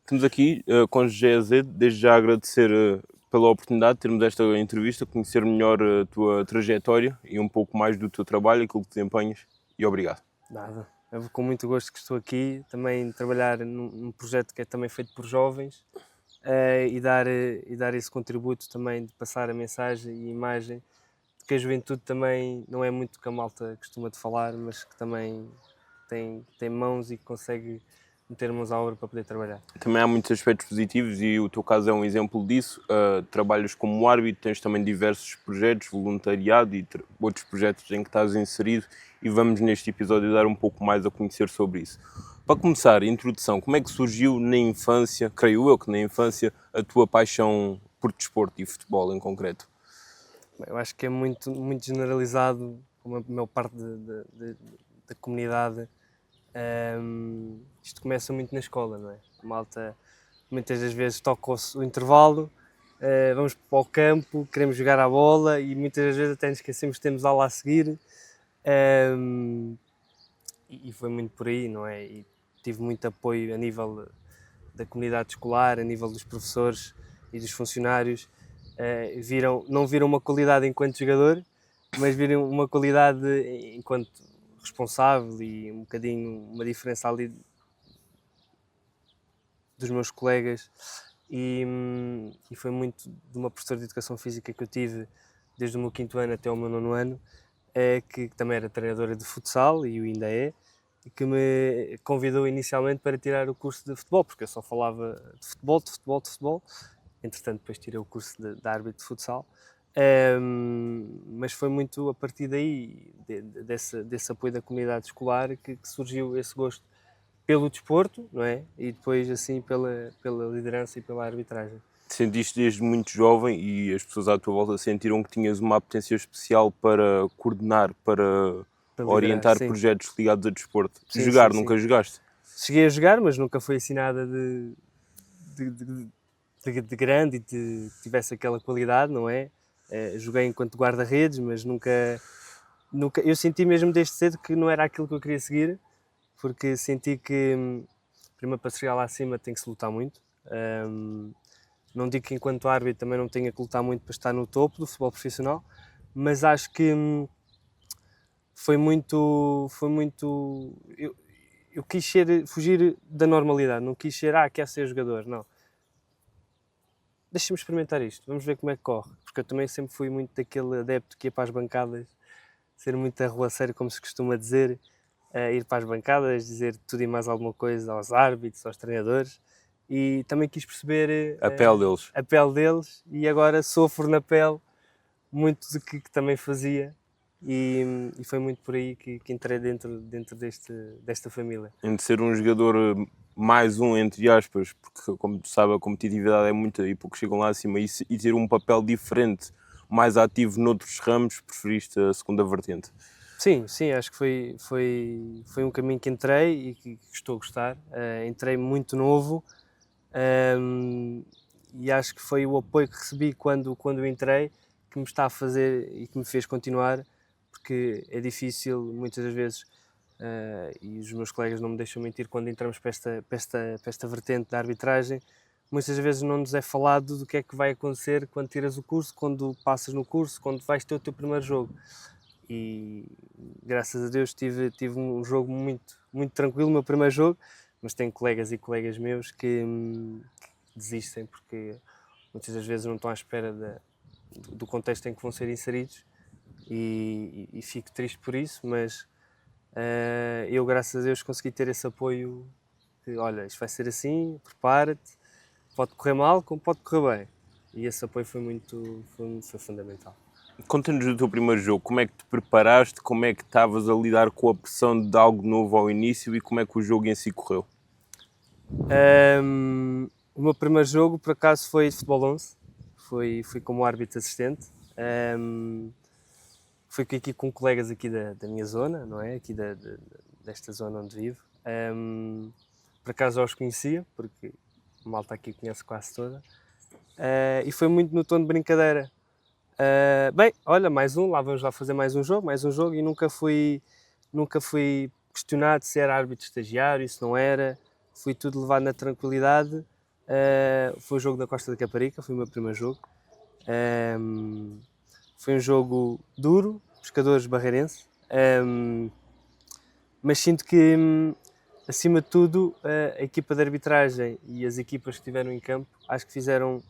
Estamos aqui com José Azedo, desde já agradecer pela oportunidade de termos esta entrevista, conhecer melhor a tua trajetória e um pouco mais do teu trabalho, aquilo que desempenhas, e obrigado. Nada, eu com muito gosto que estou aqui, também trabalhar num projeto que é também feito por jovens e dar esse contributo também de passar a mensagem e a imagem de que a juventude também não é muito que a malta costuma de falar, mas que também tem mãos e que consegue meter mãos à obra para poder trabalhar. Também há muitos aspectos positivos e o teu caso é um exemplo disso. Trabalhas como árbitro, tens também diversos projetos, voluntariado e outros projetos em que estás inserido e vamos neste episódio dar um pouco mais a conhecer sobre isso. Para começar, a introdução, como é que surgiu na infância, creio eu que na infância, a tua paixão por desporto e futebol em concreto? Eu acho que é muito generalizado, como a maior parte da comunidade. Isto começa muito na escola, não é? A malta muitas das vezes toca o intervalo, vamos para o campo, queremos jogar a bola e muitas das vezes até nos esquecemos que temos aula a seguir. E foi muito por aí, não é? E tive muito apoio a nível da comunidade escolar, a nível dos professores e dos funcionários. Não viram uma qualidade enquanto jogador, mas viram uma qualidade enquanto responsável e um bocadinho uma diferença ali dos meus colegas. E foi muito de uma professora de educação física que eu tive desde o meu 5º ano até o meu 9º ano, que também era treinadora de futsal e ainda é, e que me convidou inicialmente para tirar o curso de futebol, porque eu só falava de futebol. Entretanto, depois tirei o curso de árbitro de futsal. Mas foi muito a partir daí, desse apoio da comunidade escolar, que surgiu esse gosto pelo desporto, não é? E depois, assim, pela liderança e pela arbitragem. Sentiste desde muito jovem e as pessoas à tua volta sentiram que tinhas uma apetência especial para coordenar, para orientar Sim. projetos ligados a desporto. Sim, Jogar, sim, nunca sim. jogaste? Cheguei a jogar, mas nunca foi assim nada de grande e que tivesse aquela qualidade, não é? Joguei enquanto guarda-redes, mas nunca... Eu senti mesmo desde cedo que não era aquilo que eu queria seguir, porque senti que, primeiro, para chegar lá acima tem que se lutar muito. Não digo que enquanto árbitro também não tenha que lutar muito para estar no topo do futebol profissional, mas acho que foi muito... Eu quis fugir da normalidade, não quis ser, quer ser jogador, não. Deixa-me experimentar isto, vamos ver como é que corre. Porque eu também sempre fui muito daquele adepto que ia para as bancadas, ser muito arruaceiro, como se costuma dizer, ir para as bancadas, dizer tudo e mais alguma coisa aos árbitros, aos treinadores. E também quis perceber A pele deles. a pele deles e agora sofro na pele muito do que também fazia. E foi muito por aí que entrei dentro desta família. Em de ser um jogador mais um, entre aspas, porque como tu sabes a competitividade é muita e poucos chegam lá acima, e ter um papel diferente, mais ativo noutros ramos, preferiste a segunda vertente? Sim, acho que foi um caminho que entrei e que estou a gostar. Entrei muito novo e acho que foi o apoio que recebi quando entrei que me está a fazer e que me fez continuar, porque é difícil muitas das vezes, e os meus colegas não me deixam mentir, quando entramos para esta vertente da arbitragem, muitas vezes não nos é falado do que é que vai acontecer quando tiras o curso, quando passas no curso, quando vais ter o teu primeiro jogo. E graças a Deus tive um jogo muito tranquilo, o meu primeiro jogo, mas tenho colegas e colegas meus que desistem porque muitas das vezes não estão à espera do contexto em que vão ser inseridos e fico triste por isso, mas eu graças a Deus consegui ter esse apoio que, olha, isto vai ser assim, prepara-te, pode correr mal como pode correr bem, e esse apoio foi fundamental. Conta-nos do teu primeiro jogo, como é que te preparaste, como é que estavas a lidar com a pressão de algo novo ao início e como é que o jogo em si correu? O meu primeiro jogo, por acaso, foi de futebol 11, fui como árbitro assistente. Fui aqui com colegas aqui da minha zona, não é? Aqui desta zona onde vivo. Por acaso já os conhecia, porque a malta aqui conhece quase toda. E foi muito no tom de brincadeira. Bem, olha, lá vamos lá fazer mais um jogo, e nunca fui questionado se era árbitro estagiário, se não era. Fui tudo levado na tranquilidade, Foi o jogo da Costa da Caparica, foi o meu primeiro jogo. Foi um jogo duro, Pescadores Barreirense, mas sinto que, acima de tudo, a equipa de arbitragem e as equipas que estiveram em campo, acho que fizeram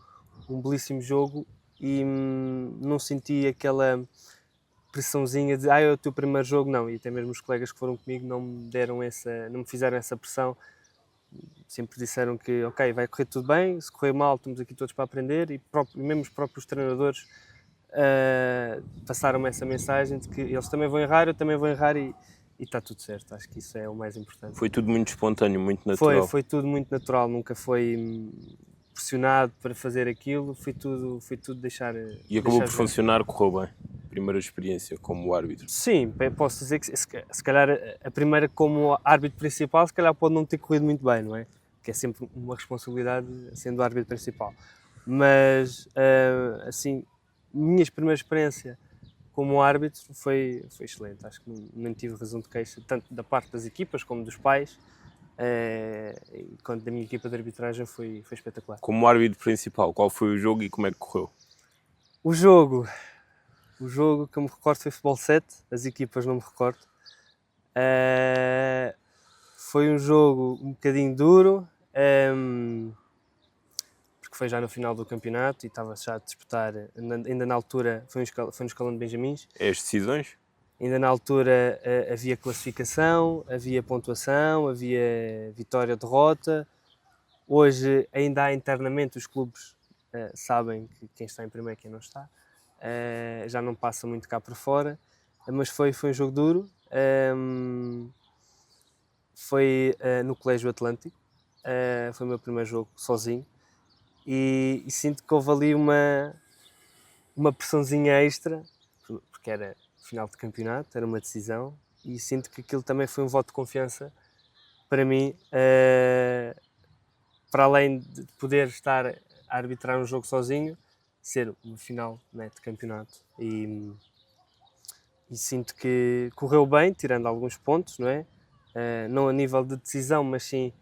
um belíssimo jogo e não senti aquela pressãozinha de é o teu primeiro jogo, não, e até mesmo os colegas que foram comigo não me fizeram essa pressão. Sempre disseram que ok, vai correr tudo bem, se correr mal estamos aqui todos para aprender, e mesmo os próprios treinadores passaram-me essa mensagem de que eles também vão errar, eu também vou errar e está tudo certo. Acho que isso é o mais importante. Foi tudo muito espontâneo, muito natural. Foi tudo muito natural, nunca foi pressionado para fazer aquilo, foi tudo deixar. E acabou deixar por funcionar, correu bem. Primeira experiência como árbitro. Sim, posso dizer que se calhar a primeira como árbitro principal, se calhar pode não ter corrido muito bem, não é? Que é sempre uma responsabilidade sendo o árbitro principal. Mas, assim, minha primeira experiência como árbitro foi excelente. Acho que não tive razão de queixa, tanto da parte das equipas como dos pais, quanto da minha equipa de arbitragem foi espetacular. Como árbitro principal, qual foi o jogo e como é que correu? O jogo que eu me recordo foi Futebol 7, as equipas não me recordo. Foi um jogo um bocadinho duro, porque foi já no final do campeonato e estava já a disputar, ainda na altura foi no escalão de Benjamins. É as decisões? Ainda na altura havia classificação, havia pontuação, havia vitória, derrota. Hoje ainda há internamente, os clubes sabem que quem está em primeiro e quem não está. Já não passa muito cá para fora, mas foi um jogo duro. Foi no Colégio Atlântico, foi o meu primeiro jogo sozinho e sinto que houve ali uma pressãozinha extra, porque era final de campeonato, era uma decisão, e sinto que aquilo também foi um voto de confiança para mim, para além de poder estar a arbitrar um jogo sozinho, ser uma final, né, de campeonato. E sinto que correu bem, tirando alguns pontos, não é? Não a nível de decisão, mas sim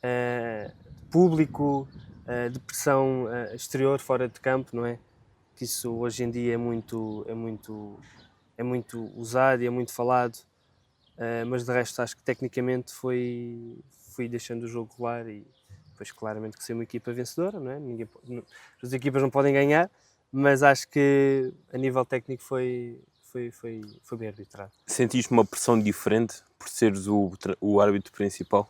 de público, de pressão exterior, fora de campo, não é? Que isso hoje em dia é muito usado e é muito falado, mas de resto acho que tecnicamente fui deixando o jogo rolar e depois claramente que ser uma equipa vencedora, não é? As equipas não podem ganhar, mas acho que a nível técnico foi bem arbitrado. Sentiste uma pressão diferente por seres o árbitro principal?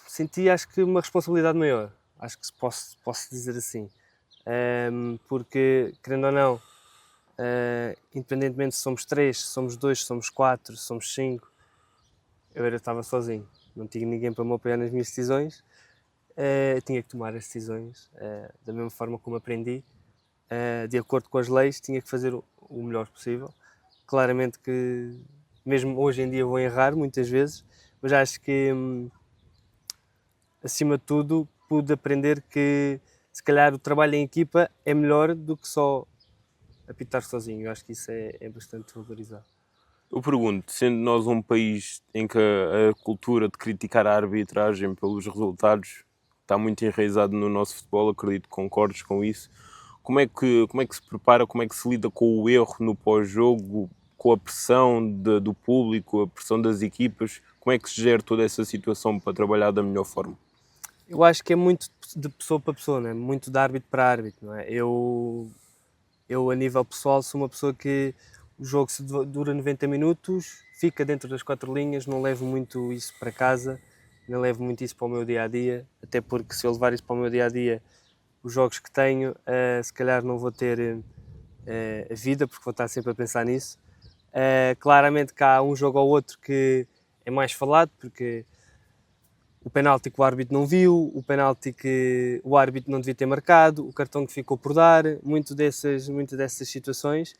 Senti, acho que uma responsabilidade maior, acho que posso dizer assim, porque, querendo ou não, independentemente se somos 3, se somos 2, se somos 4, se somos 5, eu estava sozinho, não tinha ninguém para me apoiar nas minhas decisões, tinha que tomar as decisões da mesma forma como aprendi, de acordo com as leis, tinha que fazer o melhor possível. Claramente que mesmo hoje em dia vou errar muitas vezes, mas acho que acima de tudo pude aprender que se calhar o trabalho em equipa é melhor do que só apitar sozinho. Eu acho que isso é bastante valorizado. Eu pergunto, sendo nós um país em que a cultura de criticar a arbitragem pelos resultados está muito enraizado no nosso futebol, acredito que concordes com isso, como é que se prepara, como é que se lida com o erro no pós-jogo, com a pressão do público, a pressão das equipas, como é que se gera toda essa situação para trabalhar da melhor forma? Eu acho que é muito de pessoa para pessoa, não é? Muito de árbitro para árbitro, não é? Eu a nível pessoal sou uma pessoa que o jogo se dura 90 minutos, fica dentro das 4 linhas, não levo muito isso para casa, não levo muito isso para o meu dia-a-dia, até porque se eu levar isso para o meu dia-a-dia, os jogos que tenho, se calhar não vou ter a vida, porque vou estar sempre a pensar nisso. Claramente que há um jogo ou outro que é mais falado, porque o penalti que o árbitro não viu, o penalti que o árbitro não devia ter marcado, o cartão que ficou por dar, muito dessas situações,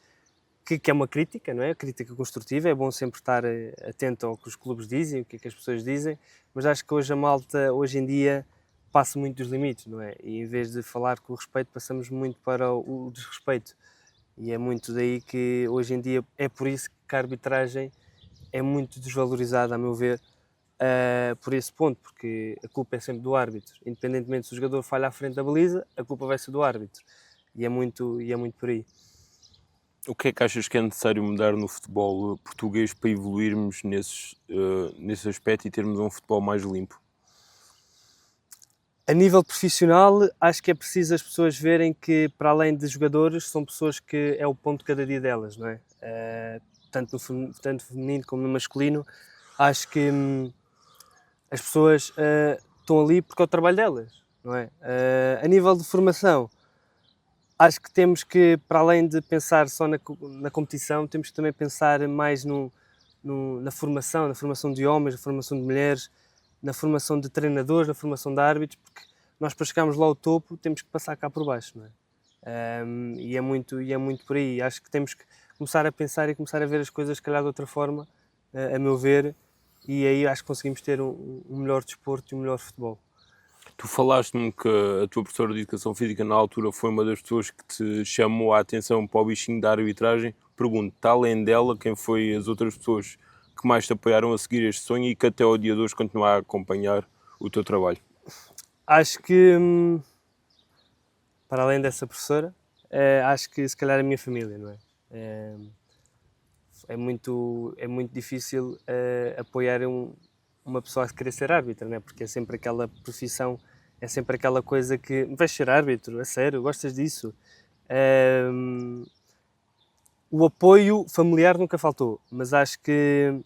que é uma crítica, não é? Crítica construtiva, é bom sempre estar atento ao que os clubes dizem, o que é que as pessoas dizem, mas acho que hoje a malta, hoje em dia, passa muito dos limites, não é? E em vez de falar com o respeito, passamos muito para o desrespeito. E é muito daí que hoje em dia, é por isso que a arbitragem é muito desvalorizada, a meu ver, por esse ponto, porque a culpa é sempre do árbitro. Independentemente se o jogador falha à frente da baliza, a culpa vai ser do árbitro. E é muito por aí. O que é que achas que é necessário mudar no futebol português para evoluirmos nesse aspecto e termos um futebol mais limpo? A nível profissional, acho que é preciso as pessoas verem que, para além de jogadores, são pessoas que é o pão de cada dia delas, não é? Tanto feminino como no masculino, acho que as pessoas estão ali porque é o trabalho delas, não é? A nível de formação, acho que temos que, para além de pensar só na competição, temos que também pensar mais na formação de homens, na formação de mulheres, na formação de treinadores, na formação de árbitros, porque nós para chegarmos lá ao topo temos que passar cá por baixo, não é? E é muito por aí. Acho que temos que começar a pensar e começar a ver as coisas, se calhar, de outra forma, a meu ver, e aí acho que conseguimos ter um melhor desporto e um melhor futebol. Tu falaste-me que a tua professora de Educação Física na altura foi uma das pessoas que te chamou a atenção para o bichinho da arbitragem. Pergunto-te, além dela, quem foi as outras pessoas que mais te apoiaram a seguir este sonho e que até ao dia de hoje continuam a acompanhar o teu trabalho? Acho que, para além dessa professora, acho que se calhar a minha família, não é? É muito difícil apoiar uma pessoa a querer ser árbitro, não é? Porque é sempre aquela profissão, é sempre aquela coisa que vais ser árbitro, a sério, gostas disso? O apoio familiar nunca faltou, mas acho que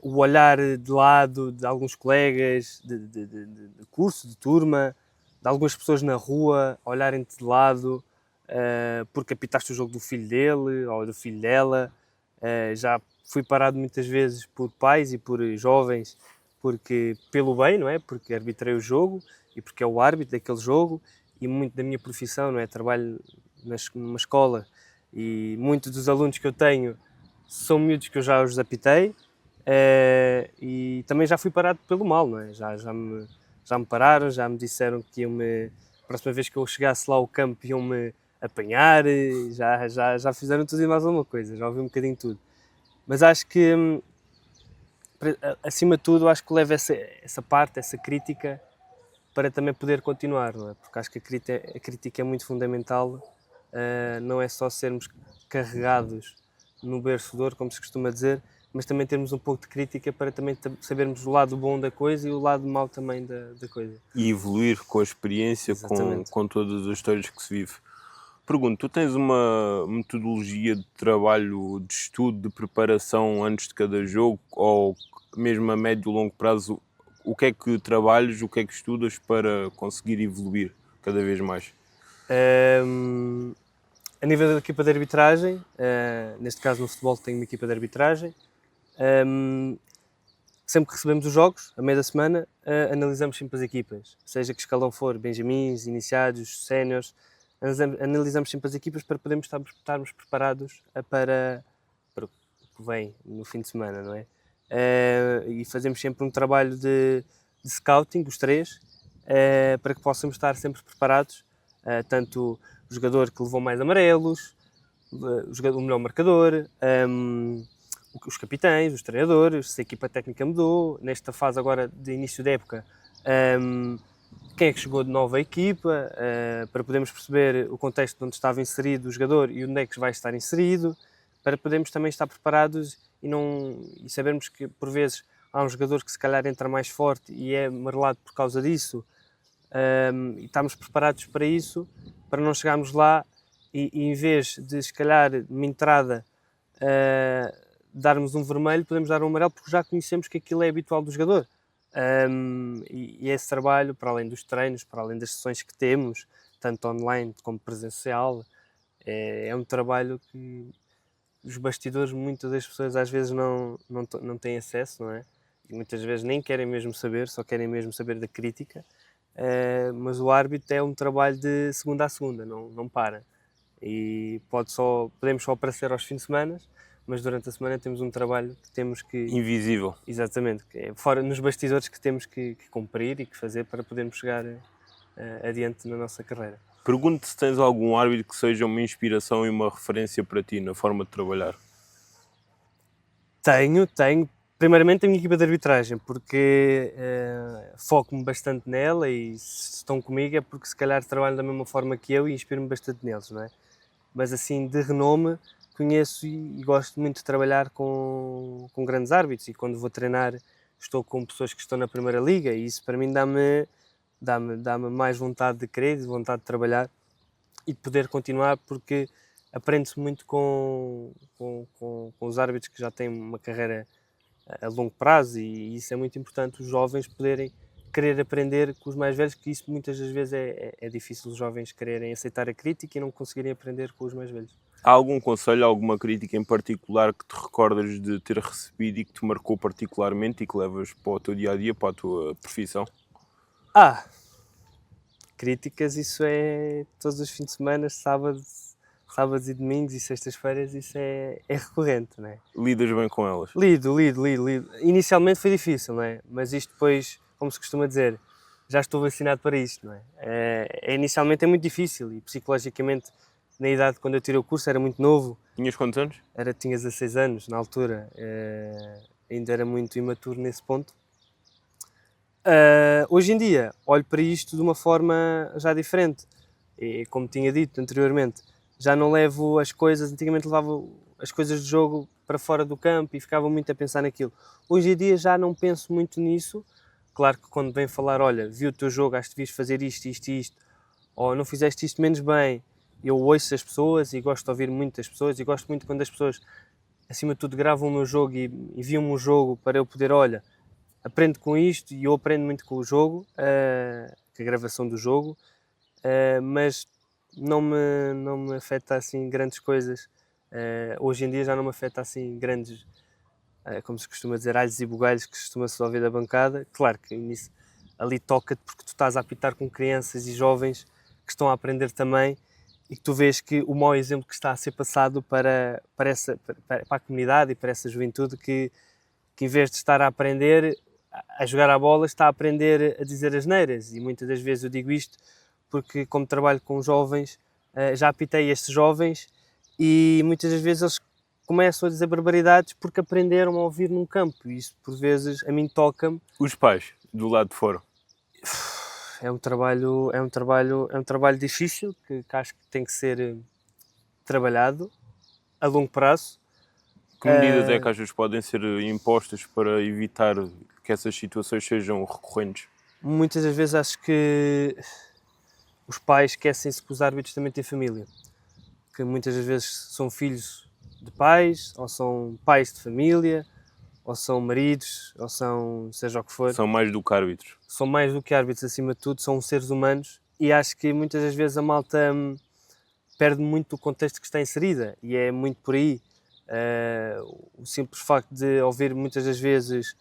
o olhar de lado de alguns colegas de curso, de turma, de algumas pessoas na rua, olharem-te de lado porque apitaste o jogo do filho dele ou do filho dela. Já fui parado muitas vezes por pais e por jovens porque pelo bem, não é? Porque arbitrei o jogo e porque é o árbitro daquele jogo, e muito da minha profissão, não é? Trabalho numa escola e muitos dos alunos que eu tenho são miúdos que eu já os apitei. E também já fui parado pelo mal, não é? Já me pararam, já me disseram que iam-me, a próxima vez que eu chegasse lá ao campo, iam-me apanhar, já fizeram tudo e mais alguma coisa, já ouvi um bocadinho tudo. Mas acho que, acima de tudo, acho que levo essa parte, essa crítica, para também poder continuar, não é? Porque acho que a crítica é muito fundamental, não é só sermos carregados no berço de ouro, como se costuma dizer, mas também termos um pouco de crítica para também sabermos o lado bom da coisa e o lado mau também da coisa. E evoluir com a experiência, com todas as histórias que se vive. Pergunto, tu tens uma metodologia de trabalho, de estudo, de preparação antes de cada jogo, ou mesmo a médio e longo prazo, o que é que trabalhas, o que é que estudas para conseguir evoluir cada vez mais? A nível da equipa de arbitragem, neste caso no futebol tenho uma equipa de arbitragem, sempre que recebemos os jogos, a meio da semana, analisamos sempre as equipas, seja que escalão for, benjamins, iniciados, séniores, analisamos sempre as equipas para podermos estarmos preparados para o que vem no fim de semana, não é? E fazemos sempre um trabalho de scouting, os três, para que possamos estar sempre preparados, tanto o jogador que levou mais amarelos, o melhor marcador, os capitães, os treinadores, se a equipa técnica mudou, nesta fase agora de início da época, quem é que chegou de nova equipa, para podermos perceber o contexto onde estava inserido o jogador e onde é que vai estar inserido, para podermos também estar preparados e sabermos que por vezes há um jogador que se calhar entra mais forte e é marelado por causa disso, e estamos preparados para isso, para não chegarmos lá e em vez de se calhar numa entrada darmos um vermelho, podemos dar um amarelo porque já conhecemos que aquilo é habitual do jogador. E esse trabalho, para além dos treinos, para além das sessões que temos, tanto online como presencial, é um trabalho que os bastidores, muitas das pessoas às vezes não têm acesso, não é? E muitas vezes nem querem mesmo saber, só querem mesmo saber da crítica. Mas o árbitro é um trabalho de segunda a segunda, não para. E podemos só aparecer aos fins de semana, mas durante a semana temos um trabalho que temos que... Invisível. Exatamente, que é fora nos bastidores que temos que cumprir e que fazer para podermos chegar adiante na nossa carreira. Pergunto se tens algum árbitro que seja uma inspiração e uma referência para ti na forma de trabalhar. Tenho, Primeiramente a minha equipa de arbitragem, porque foco-me bastante nela e se estão comigo é porque se calhar trabalham da mesma forma que eu e inspiro-me bastante neles, não é? Mas assim, de renome, conheço e gosto muito de trabalhar com grandes árbitros e quando vou treinar estou com pessoas que estão na Primeira Liga e isso para mim dá-me mais vontade de querer, de vontade de trabalhar e de poder continuar porque aprende-se muito com os árbitros que já têm uma carreira a longo prazo e isso é muito importante, os jovens poderem querer aprender com os mais velhos, que isso muitas das vezes é difícil os jovens quererem aceitar a crítica e não conseguirem aprender com os mais velhos. Há algum conselho, alguma crítica em particular que te recordas de ter recebido e que te marcou particularmente e que levas para o teu dia-a-dia, para a tua profissão? Críticas, isso é todos os fins de semana, sábados e domingos e sextas-feiras, isso é recorrente, não é? Lidas bem com elas? Lido. Inicialmente foi difícil, não é? Mas isto depois, como se costuma dizer, já estou vacinado para isto, não é? Inicialmente é muito difícil e psicologicamente, na idade quando eu tirei o curso, era muito novo. Tinhas quantos anos? Tinha 16 anos na altura, ainda era muito imaturo nesse ponto. Hoje em dia, olho para isto de uma forma já diferente. E, como tinha dito anteriormente, já não levo as coisas, antigamente levava as coisas do jogo para fora do campo e ficava muito a pensar naquilo. Hoje em dia já não penso muito nisso. Claro que quando vem falar, olha, vi o teu jogo, acho que devias fazer isto, ou não fizeste isto menos bem, eu ouço as pessoas e gosto de ouvir muito as pessoas e gosto muito quando as pessoas, acima de tudo, gravam o meu jogo e enviam-me o jogo para eu poder, olha, aprendo com isto e eu aprendo muito com o jogo, com a gravação do jogo, mas não me afeta assim grandes coisas. Hoje em dia já não me afeta assim grandes, como se costuma dizer, alhos e bugalhos que costuma-se ouvir da bancada. Claro que nisso, ali toca-te porque tu estás a apitar com crianças e jovens que estão a aprender também e que tu vês que o mau exemplo que está a ser passado para a comunidade e para essa juventude que em vez de estar a aprender a jogar a bola, está a aprender a dizer asneiras. E muitas das vezes eu digo isto porque, como trabalho com jovens, já apitei estes jovens e muitas das vezes eles começam a dizer barbaridades porque aprenderam a ouvir num campo. E isso, por vezes, a mim toca-me. Os pais, do lado de fora? É um trabalho difícil que acho que tem que ser trabalhado a longo prazo. Que medidas é que às vezes podem ser impostas para evitar que essas situações sejam recorrentes? Muitas das vezes acho que os pais esquecem-se que os árbitros também têm família. Que muitas das vezes são filhos de pais, ou são pais de família, ou são maridos, ou são seja o que for. São mais do que árbitros. São mais do que árbitros acima de tudo, são seres humanos e acho que muitas das vezes a malta perde muito o contexto que está inserida e é muito por aí. O simples facto de ouvir muitas das vezes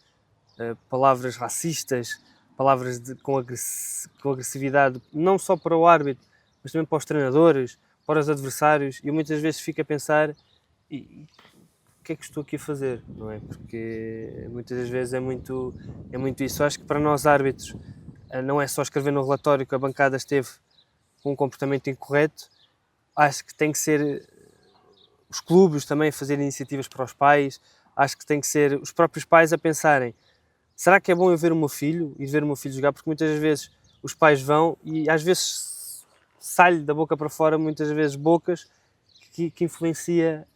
palavras racistas, palavras com agressividade, não só para o árbitro, mas também para os treinadores, para os adversários, e eu muitas vezes fico a pensar o que é que estou aqui a fazer, não é? Porque muitas das vezes é muito isso. Eu acho que para nós árbitros não é só escrever no relatório que a bancada esteve com um comportamento incorreto, acho que tem que ser os clubes também a fazer iniciativas para os pais, acho que tem que ser os próprios pais a pensarem, será que é bom eu ver o meu filho e ver o meu filho jogar? Porque muitas vezes os pais vão e às vezes sai-lhe da boca para fora, muitas vezes bocas, que influencia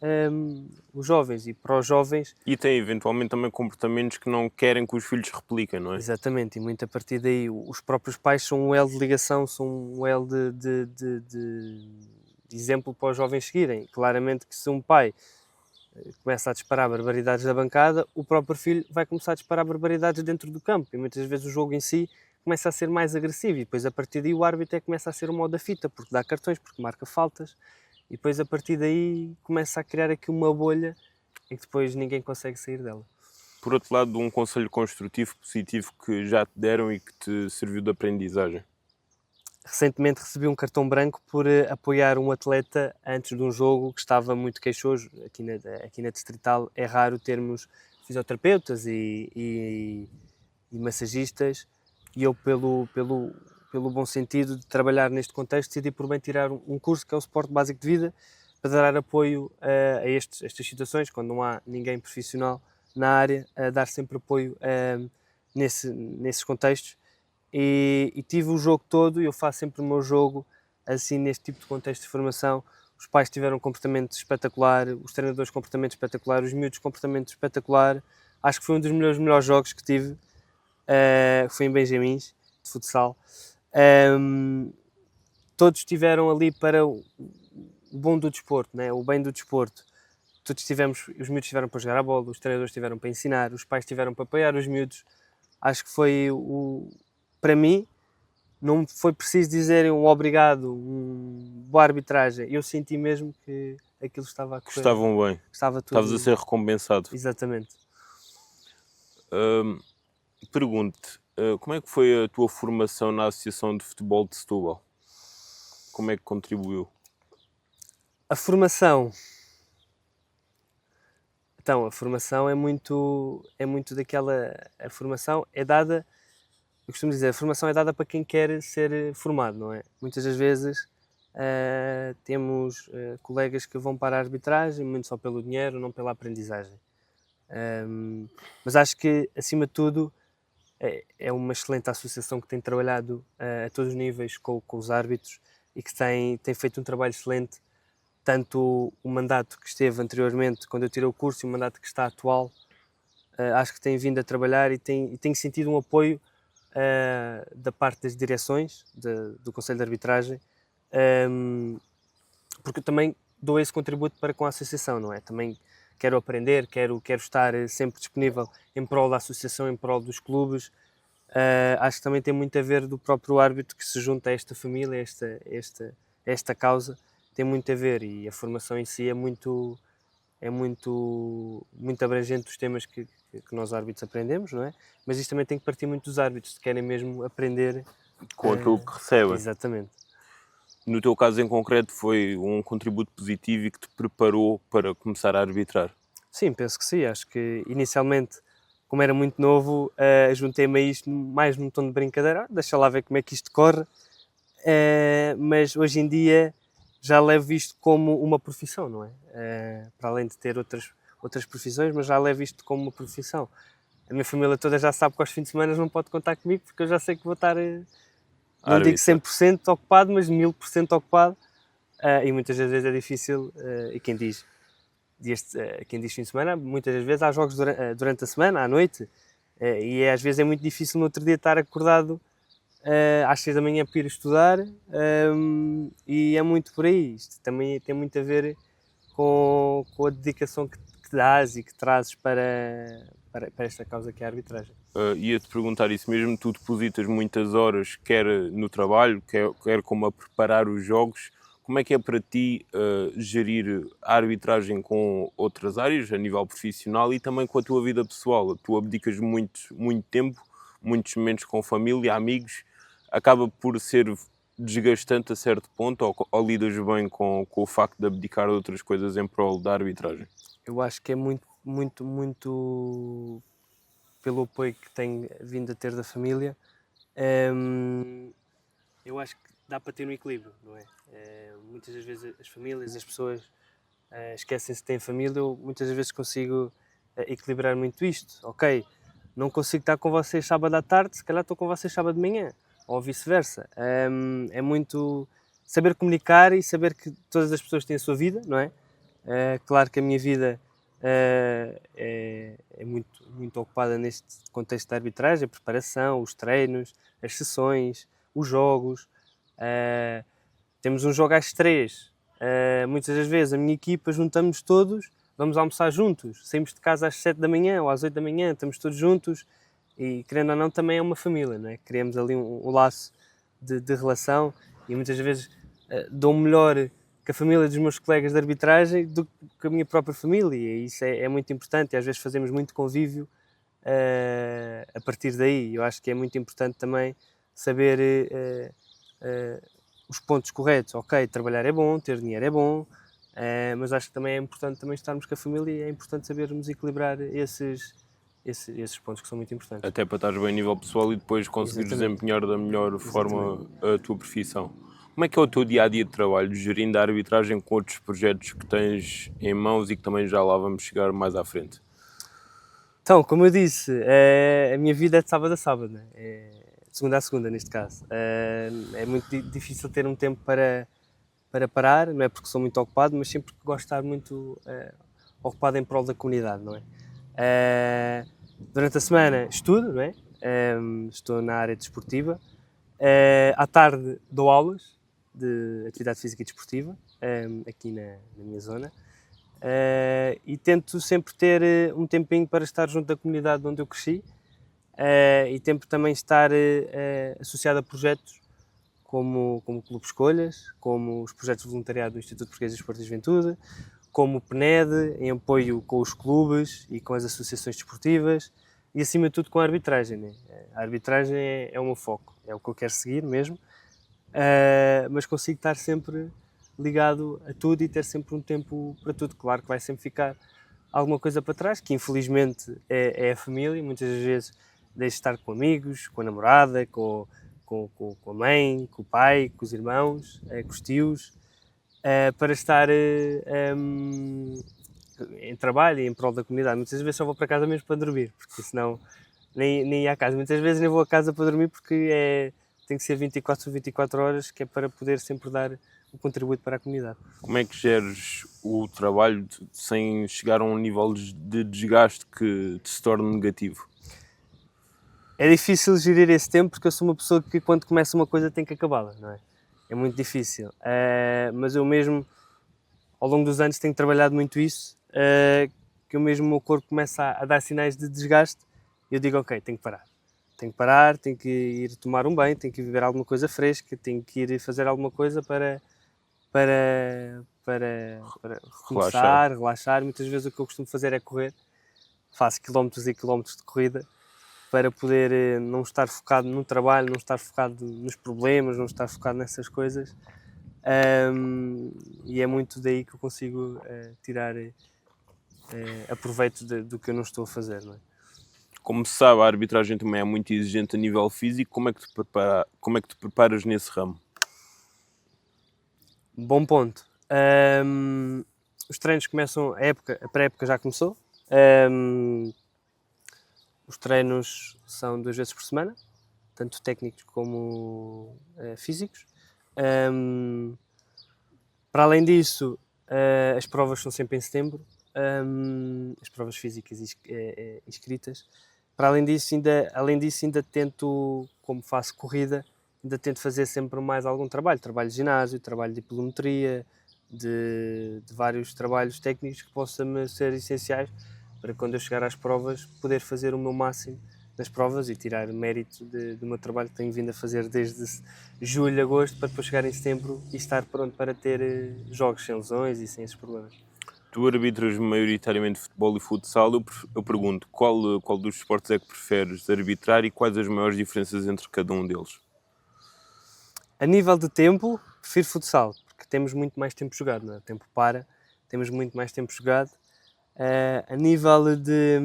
os jovens e para os jovens... E tem eventualmente também comportamentos que não querem que os filhos repliquem, não é? Exatamente, e muito a partir daí os próprios pais são um elo de ligação, são um elo de exemplo para os jovens seguirem. Claramente que se um pai começa a disparar barbaridades da bancada, o próprio filho vai começar a disparar barbaridades dentro do campo e muitas vezes o jogo em si começa a ser mais agressivo e depois a partir daí o árbitro começa a ser o modo da fita, porque dá cartões, porque marca faltas e depois a partir daí começa a criar aqui uma bolha em que depois ninguém consegue sair dela. Por outro lado, um conselho construtivo, positivo que já te deram e que te serviu de aprendizagem? Recentemente recebi um cartão branco por apoiar um atleta antes de um jogo que estava muito queixoso. Aqui na Distrital é raro termos fisioterapeutas e massagistas e eu, pelo bom sentido de trabalhar neste contexto, decidi por bem tirar um curso que é o Suporte Básico de Vida para dar apoio a estas situações, quando não há ninguém profissional na área, a dar sempre apoio nesses contextos. E tive o jogo todo, e eu faço sempre o meu jogo assim neste tipo de contexto de formação. Os pais tiveram um comportamento espetacular, os treinadores comportamento espetacular, os miúdos comportamento espetacular. Acho que foi um dos melhores jogos que tive, foi em Benjamins, de futsal. Todos estiveram ali para o bom do desporto, né? O bem do desporto. Todos os miúdos estiveram para jogar a bola, os treinadores estiveram para ensinar, os pais estiveram para apoiar os miúdos. Acho que foi para mim, não foi preciso dizerem um obrigado, boa arbitragem. Eu senti mesmo que aquilo estava a correr. Estavam bem. Estava tudo... Estavas a ser recompensado. Exatamente. Pergunto-te, como é que foi a tua formação na Associação de Futebol de Setúbal? Como é que contribuiu? A formação... Então, a formação é muito daquela... A formação é dada... Eu costumo dizer, a formação é dada para quem quer ser formado, não é? Muitas das vezes temos colegas que vão para a arbitragem muito só pelo dinheiro, não pela aprendizagem. Mas acho que, acima de tudo, é uma excelente associação que tem trabalhado a todos os níveis com os árbitros e que tem feito um trabalho excelente. Tanto o mandato que esteve anteriormente, quando eu tirei o curso, e o mandato que está atual, acho que tem vindo a trabalhar e tenho sentido um apoio da parte das direções do Conselho de Arbitragem, porque eu também dou esse contributo para com a associação, não é? Também quero aprender, quero estar sempre disponível em prol da associação, em prol dos clubes. Acho que também tem muito a ver do próprio árbitro que se junta a esta família, a esta causa, tem muito a ver, e a formação em si é muito abrangente dos temas que nós árbitros aprendemos, não é? Mas isto também tem que partir muito dos árbitros, que querem mesmo aprender Com aquilo que recebem. Exatamente. No teu caso em concreto, foi um contributo positivo e que te preparou para começar a arbitrar? Sim, penso que sim. Acho que inicialmente, como era muito novo, juntei-me a isto mais num tom de brincadeira. Deixa lá ver como é que isto corre. Mas hoje em dia já levo isto como uma profissão, não é? Para além de ter outras profissões, mas já levo isto como uma profissão. A minha família toda já sabe que aos fins de semana não pode contar comigo, porque eu já sei que vou estar, não digo 100% ocupado, mas 1000% ocupado. E muitas das vezes é difícil, e quem diz fim de semana, muitas das vezes há jogos durante a semana, à noite, e às vezes é muito difícil no outro dia estar acordado às 6 da manhã para ir estudar, e é muito por aí. Isto também tem muito a ver com a dedicação que dás e que trazes para esta causa que é a arbitragem. Ia-te perguntar isso mesmo, tu depositas muitas horas, quer no trabalho, quer como a preparar os jogos. Como é que é para ti gerir a arbitragem com outras áreas, a nível profissional, e também com a tua vida pessoal? Tu abdicas muito tempo, muitos momentos com família, amigos, acaba por ser desgastante a certo ponto, ou lidas bem com o facto de abdicar de outras coisas em prol da arbitragem? Eu acho que é muito pelo apoio que tenho vindo a ter da família. Eu acho que dá para ter um equilíbrio, não é? Muitas das vezes as famílias, as pessoas esquecem-se que têm família. Eu muitas das vezes consigo equilibrar muito isto. Ok, não consigo estar com vocês sábado à tarde, se calhar estou com vocês sábado de manhã, ou vice-versa. É muito saber comunicar e saber que todas as pessoas têm a sua vida, não é? Claro que a minha vida é muito ocupada neste contexto da arbitragem, a preparação, os treinos, as sessões, os jogos. Temos um jogo às 3. Muitas das vezes a minha equipa juntamos todos, vamos almoçar juntos, saímos de casa às 7 da manhã ou às 8 da manhã, estamos todos juntos, e querendo ou não também é uma família, não é? Criamos ali um laço de relação, e muitas vezes dou melhor que a família dos meus colegas de arbitragem do que a minha própria família, e isso é muito importante, e às vezes fazemos muito convívio a partir daí. Eu acho que é muito importante também saber os pontos corretos. Ok, trabalhar é bom, ter dinheiro é bom, mas acho que também é importante também estarmos com a família, e é importante sabermos equilibrar esses pontos que são muito importantes. Até para estar bem a nível pessoal e depois conseguir desempenhar da melhor forma a tua profissão. Como é que é o teu dia-a-dia de trabalho, gerindo a arbitragem com outros projetos que tens em mãos e que também já lá vamos chegar mais à frente? Então, como eu disse, a minha vida é de sábado a sábado, né? É de segunda a segunda, neste caso. É muito difícil ter um tempo para parar, não é porque sou muito ocupado, mas sempre que gosto de estar muito ocupado em prol da comunidade, não é? Durante a semana estudo, não é? Estou na área desportiva. À tarde dou aulas de atividade física e desportiva, aqui na minha zona. E tento sempre ter um tempinho para estar junto da comunidade onde eu cresci e tento também estar associado a projetos como o Clube Escolhas, como os projetos de voluntariado do Instituto Português de Desporto e Juventude, como o PNED, em apoio com os clubes e com as associações desportivas e, acima de tudo, com a arbitragem. Né? A arbitragem é o meu foco, é o que eu quero seguir mesmo, mas consigo estar sempre ligado a tudo e ter sempre um tempo para tudo. Claro que vai sempre ficar alguma coisa para trás, que infelizmente é a família, muitas vezes deixo de estar com amigos, com a namorada, com a mãe, com o pai, com os irmãos, com os tios, para estar em trabalho e em prol da comunidade. Muitas vezes só vou para casa mesmo para dormir, porque senão nem ia à casa. Muitas vezes nem vou a casa para dormir porque tem que ser 24 horas, que é para poder sempre dar um contributo para a comunidade. Como é que geres o trabalho sem chegar a um nível de desgaste que te se torne negativo? É difícil gerir esse tempo porque eu sou uma pessoa que quando começa uma coisa tem que acabá-la, não é? É muito difícil. Mas eu mesmo, ao longo dos anos, tenho trabalhado muito isso, que eu mesmo, o meu corpo começa a dar sinais de desgaste e eu digo, ok, tenho que parar. Tenho que parar, tenho que ir tomar um banho, tenho que ir beber alguma coisa fresca, tenho que ir fazer alguma coisa para começar, relaxar. Muitas vezes o que eu costumo fazer é correr. Faço quilómetros e quilómetros de corrida para poder não estar focado no trabalho, não estar focado nos problemas, não estar focado nessas coisas. E é muito daí que eu consigo tirar aproveito do que eu não estou a fazer, não é? Como se sabe, a arbitragem também é muito exigente a nível físico. Como é que te preparas nesse ramo? Bom ponto. Os treinos começam, a pré-época já começou. Os treinos são 2 vezes por semana, tanto técnicos como físicos. Para além disso, as provas são sempre em setembro, as provas físicas e escritas. Para além disso, ainda tento, como faço corrida, ainda tento fazer sempre mais algum trabalho de ginásio, trabalho de pilometria, de vários trabalhos técnicos que possam ser essenciais para quando eu chegar às provas poder fazer o meu máximo nas provas e tirar mérito do meu trabalho que tenho vindo a fazer desde julho, agosto, para depois chegar em setembro e estar pronto para ter jogos sem lesões e sem esses problemas. Tu arbitras maioritariamente futebol e futsal. Eu pergunto, qual dos esportes é que preferes arbitrar e quais as maiores diferenças entre cada um deles? A nível de tempo, prefiro futsal, porque temos muito mais tempo jogado, não é? O tempo para, temos muito mais tempo jogado. A nível de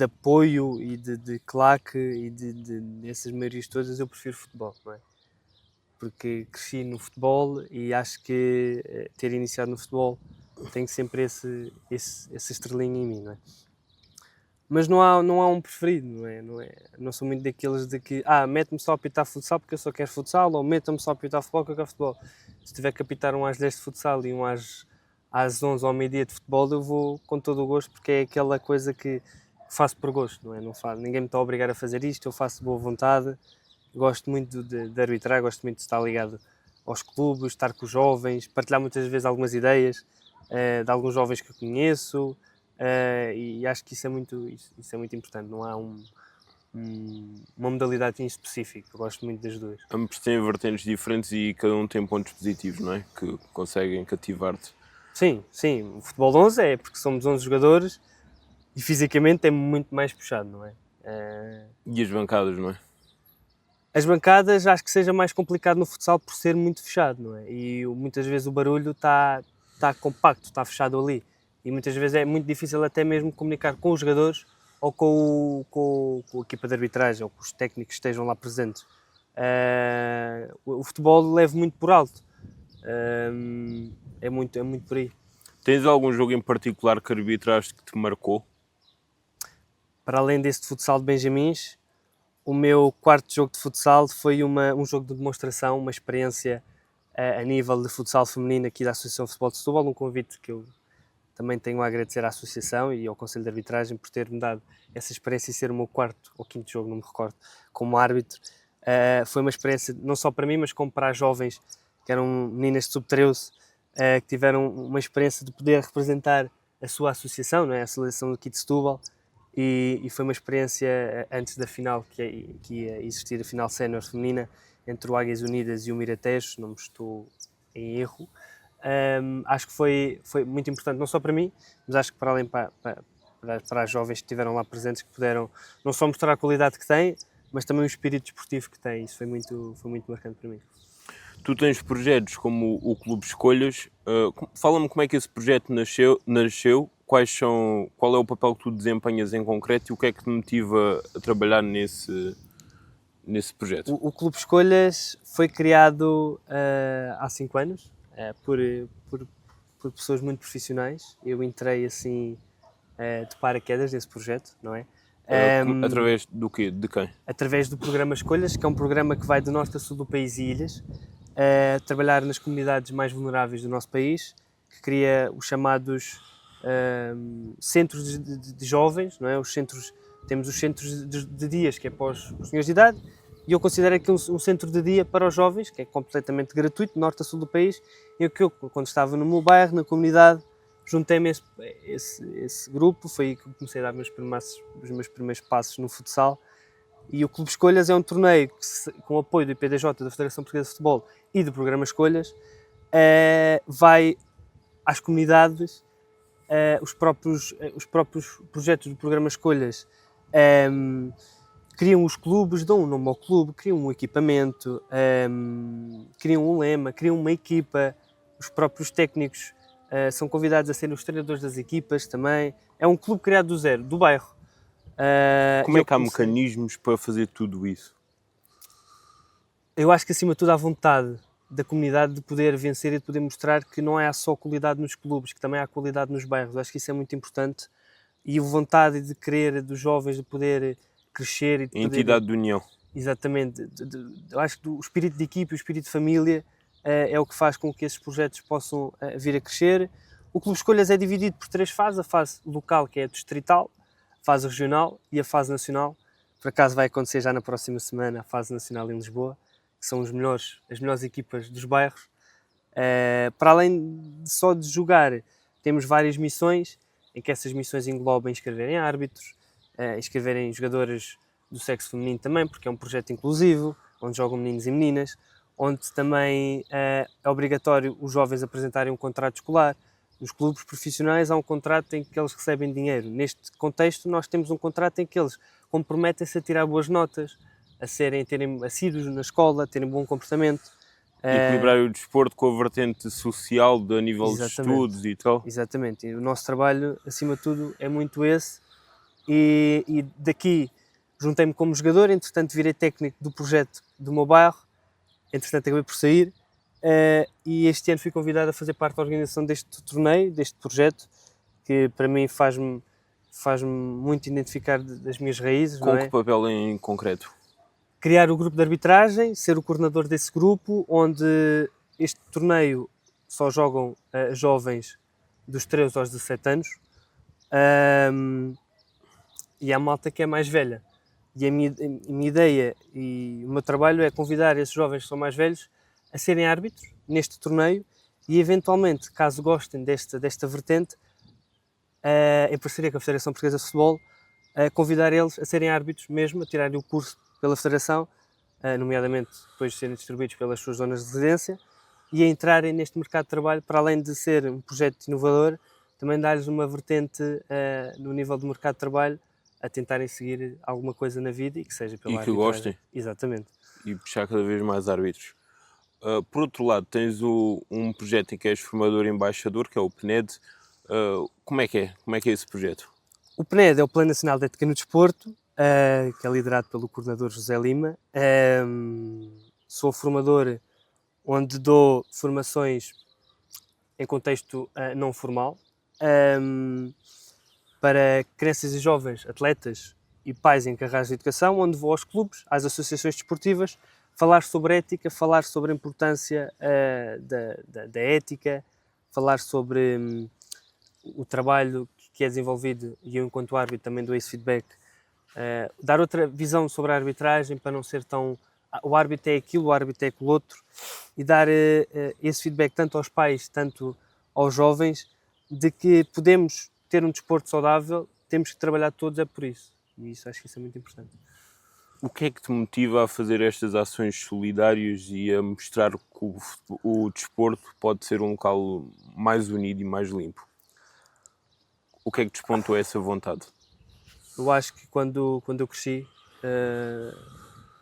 apoio e de claque e dessas maiorias todas, eu prefiro futebol, não é? Porque cresci no futebol e acho que ter iniciado no futebol tenho sempre essa estrelinha em mim, não é? Mas não há um preferido, não sou muito daqueles de que mete-me só a apitar futsal porque eu só quero futsal, ou meta-me só a apitar futebol porque eu quero futebol. Se tiver que apitar um às 10 de futsal e um às 11 ou ao meio-dia de futebol, eu vou com todo o gosto, porque é aquela coisa que faço por gosto, não é? Ninguém me está a obrigar a fazer isto, eu faço de boa vontade, gosto muito de arbitrar, gosto muito de estar ligado aos clubes, estar com os jovens, partilhar muitas vezes algumas ideias de alguns jovens que eu conheço, e acho que isso é muito importante, não há uma modalidade em específico, eu gosto muito das duas. Ambos têm vertentes diferentes e cada um tem pontos positivos, não é? Que conseguem cativar-te. Sim, o futebol 11 é porque somos 11 jogadores e fisicamente é muito mais puxado, não é? E as bancadas, não é? As bancadas acho que seja mais complicado no futsal por ser muito fechado, não é? E muitas vezes o barulho está compacto, está fechado ali. E muitas vezes é muito difícil até mesmo comunicar com os jogadores ou com a equipa de arbitragem ou com os técnicos que estejam lá presentes. O futebol leva muito por alto. É muito por aí. Tens algum jogo em particular que arbitraste que te marcou? para além deste futsal de Benjamins, o meu quarto jogo de futsal foi um jogo de demonstração, uma experiência a nível de futsal feminino aqui da Associação de Futebol de Setúbal, um convite que eu também tenho a agradecer à Associação e ao Conselho de Arbitragem por ter-me dado essa experiência e ser o meu quarto ou quinto jogo, não me recordo, como árbitro. Foi uma experiência não só para mim, mas como para as jovens, que eram meninas de sub-13, que tiveram uma experiência de poder representar a sua associação, não é? A seleção aqui de Setúbal, e foi uma experiência antes da final, que ia existir a final sénior feminina entre o Águias Unidas e o Miratejo, não me estou em erro. Acho que foi muito importante, não só para mim, mas acho que para além para as jovens que estiveram lá presentes, que puderam não só mostrar a qualidade que têm, mas também o espírito desportivo que têm. Isso foi muito marcante para mim. Tu tens projetos como o Clube Escolhas. Fala-me como é que esse projeto nasceu, qual é o papel que tu desempenhas em concreto e o que é que te motiva a trabalhar nesse projeto? O Clube Escolhas foi criado há 5 anos por pessoas muito profissionais. Eu entrei assim de paraquedas nesse projeto, não é? Através do quê? De quem? Através do programa Escolhas, que é um programa que vai de norte a sul do país e ilhas, trabalhar nas comunidades mais vulneráveis do nosso país, que cria os chamados centros de jovens, não é? Temos os centros de dias, que é para os senhores de idade, e eu considero aqui um centro de dia para os jovens, que é completamente gratuito, de norte a sul do país, e que eu, quando estava no meu bairro, na comunidade, juntei-me a esse grupo. Foi aí que eu comecei a dar os meus primeiros passos no futsal. E o Clube Escolhas é um torneio que, com o apoio do IPDJ, da Federação Portuguesa de Futebol e do Programa Escolhas, vai às comunidades. Os próprios projetos do Programa Escolhas criam os clubes, dão um nome ao clube, criam um equipamento, criam um lema, criam uma equipa. Os próprios técnicos são convidados a serem os treinadores das equipas também. É um clube criado do zero, do bairro. Como é que há mecanismos para fazer tudo isso? Eu acho que, acima de tudo, há vontade da comunidade de poder vencer e de poder mostrar que não há só qualidade nos clubes, que também há qualidade nos bairros. Eu acho que isso é muito importante. E a vontade de querer dos jovens de poder crescer e de poder... Entidade de união. Exatamente. Eu acho que o espírito de equipe, o espírito de família é o que faz com que esses projetos possam vir a crescer. O Clube Escolhas é dividido por 3 fases. A fase local, que é a distrital, a fase regional e a fase nacional. Por acaso vai acontecer já na próxima semana a fase nacional em Lisboa, que são as melhores equipas dos bairros. Para além só de jogar, temos várias missões, em que essas missões englobam inscreverem árbitros, inscreverem jogadores do sexo feminino também, porque é um projeto inclusivo, onde jogam meninos e meninas, onde também é obrigatório os jovens apresentarem um contrato escolar. Nos clubes profissionais há um contrato em que eles recebem dinheiro. Neste contexto, nós temos um contrato em que eles comprometem-se a tirar boas notas, terem assíduos na escola, terem bom comportamento. Equilibrar o desporto com a vertente social, a nível de estudos e tal. Exatamente. E o nosso trabalho, acima de tudo, é muito esse. E daqui juntei-me como jogador, entretanto virei técnico do projeto do meu bairro, entretanto acabei por sair. E este ano fui convidado a fazer parte da organização deste torneio, deste projeto, que para mim faz-me muito identificar das minhas raízes. Com não é? que papel em concreto? Criar o grupo de arbitragem, ser o coordenador desse grupo, onde este torneio só jogam jovens dos 13 aos 17 anos, e há malta que é mais velha. E a minha ideia e o meu trabalho é convidar esses jovens que são mais velhos a serem árbitros neste torneio e, eventualmente, caso gostem desta vertente, em parceria com a Federação Portuguesa de Futebol, convidar eles a serem árbitros mesmo, a tirarem o curso pela Federação, nomeadamente depois de serem distribuídos pelas suas zonas de residência, e a entrarem neste mercado de trabalho, para além de ser um projeto inovador, também dar-lhes uma vertente no nível do mercado de trabalho, a tentarem seguir alguma coisa na vida e que seja pela E que arbitragem. gostem. Exatamente. E puxar cada vez mais árbitros. Por outro lado, tens um projeto em que és formador e embaixador, que é o PNED. Como é que é? Como é que é esse projeto? O PNED é o Plano Nacional de Ética no Desporto, que é liderado pelo coordenador José Lima. Sou formador onde dou formações em contexto não formal. para crianças e jovens, atletas e pais encarregados de educação, onde vou aos clubes, às associações desportivas, falar sobre ética, falar sobre a importância da ética, falar sobre o trabalho que é desenvolvido, e eu enquanto árbitro também dou esse feedback, dar outra visão sobre a arbitragem para não ser tão o árbitro é aquilo, o árbitro é aquilo outro, e dar esse feedback tanto aos pais, tanto aos jovens, de que podemos ter um desporto saudável, temos que trabalhar todos por isso. E isso, acho que isso é muito importante. O que é que te motiva a fazer estas ações solidárias e a mostrar que o desporto pode ser um local mais unido e mais limpo? O que é que despontou essa vontade? Eu acho que quando eu cresci,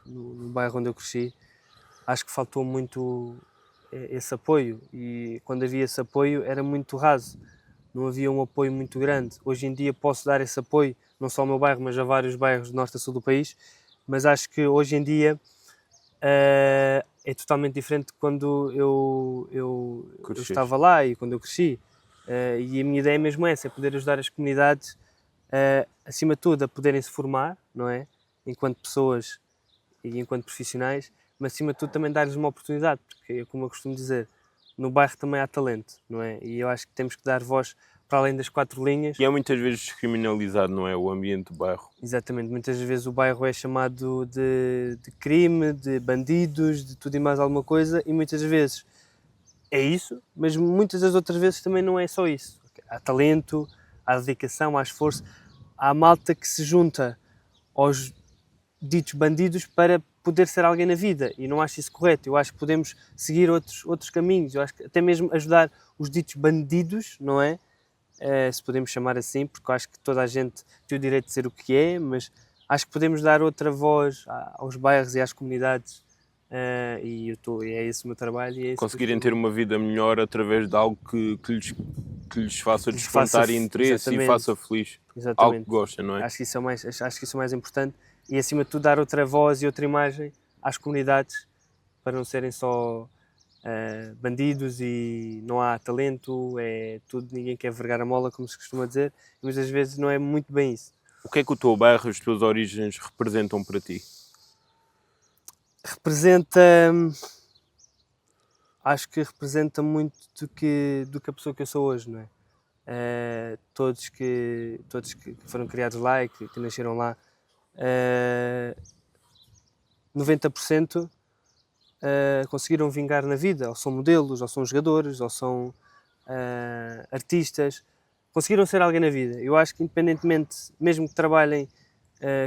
no bairro onde eu cresci, acho que faltou muito esse apoio, e quando havia esse apoio era muito raso, não havia um apoio muito grande. Hoje em dia posso dar esse apoio, não só ao meu bairro, mas a vários bairros do norte a sul do país, mas acho que hoje em dia é totalmente diferente de quando eu estava lá e quando eu cresci. E a minha ideia mesmo é essa, é poder ajudar as comunidades, acima de tudo, a poderem se formar, não é? Enquanto pessoas e enquanto profissionais, mas acima de tudo também dar-lhes uma oportunidade, porque, como eu costumo dizer, no bairro também há talento, não é? E eu acho que temos que dar voz para além das 4 linhas. E é muitas vezes descriminalizado, não é? O ambiente do bairro. Exatamente, muitas vezes o bairro é chamado de crime, de bandidos, de tudo e mais alguma coisa, e muitas vezes é isso, mas muitas das outras vezes também não é só isso. Há talento, há dedicação, há esforço, há malta que se junta aos ditos bandidos para poder ser alguém na vida, e não acho isso correto. Eu acho que podemos seguir outros caminhos, eu acho que até mesmo ajudar os ditos bandidos, não é? Se podemos chamar assim, porque eu acho que toda a gente tem o direito de ser o que é, mas acho que podemos dar outra voz aos bairros e às comunidades, e é esse o meu trabalho. E é conseguirem ter uma vida melhor através de algo que lhes faça despontar interesse e faça feliz. Exatamente. Algo que gostem, não é? Acho que isso é o mais importante, e acima de tudo dar outra voz e outra imagem às comunidades, para não serem só bandidos e não há talento, é tudo, ninguém quer vergar a mola, como se costuma dizer, e muitas vezes não é muito bem isso. O que é que o teu bairro e as tuas origens representam para ti? Acho que representa muito do que a pessoa que eu sou hoje, não é? Todos que foram criados lá e que nasceram lá, 90% conseguiram vingar na vida, ou são modelos, ou são jogadores, ou são artistas, conseguiram ser alguém na vida. Eu acho que, independentemente, mesmo que trabalhem,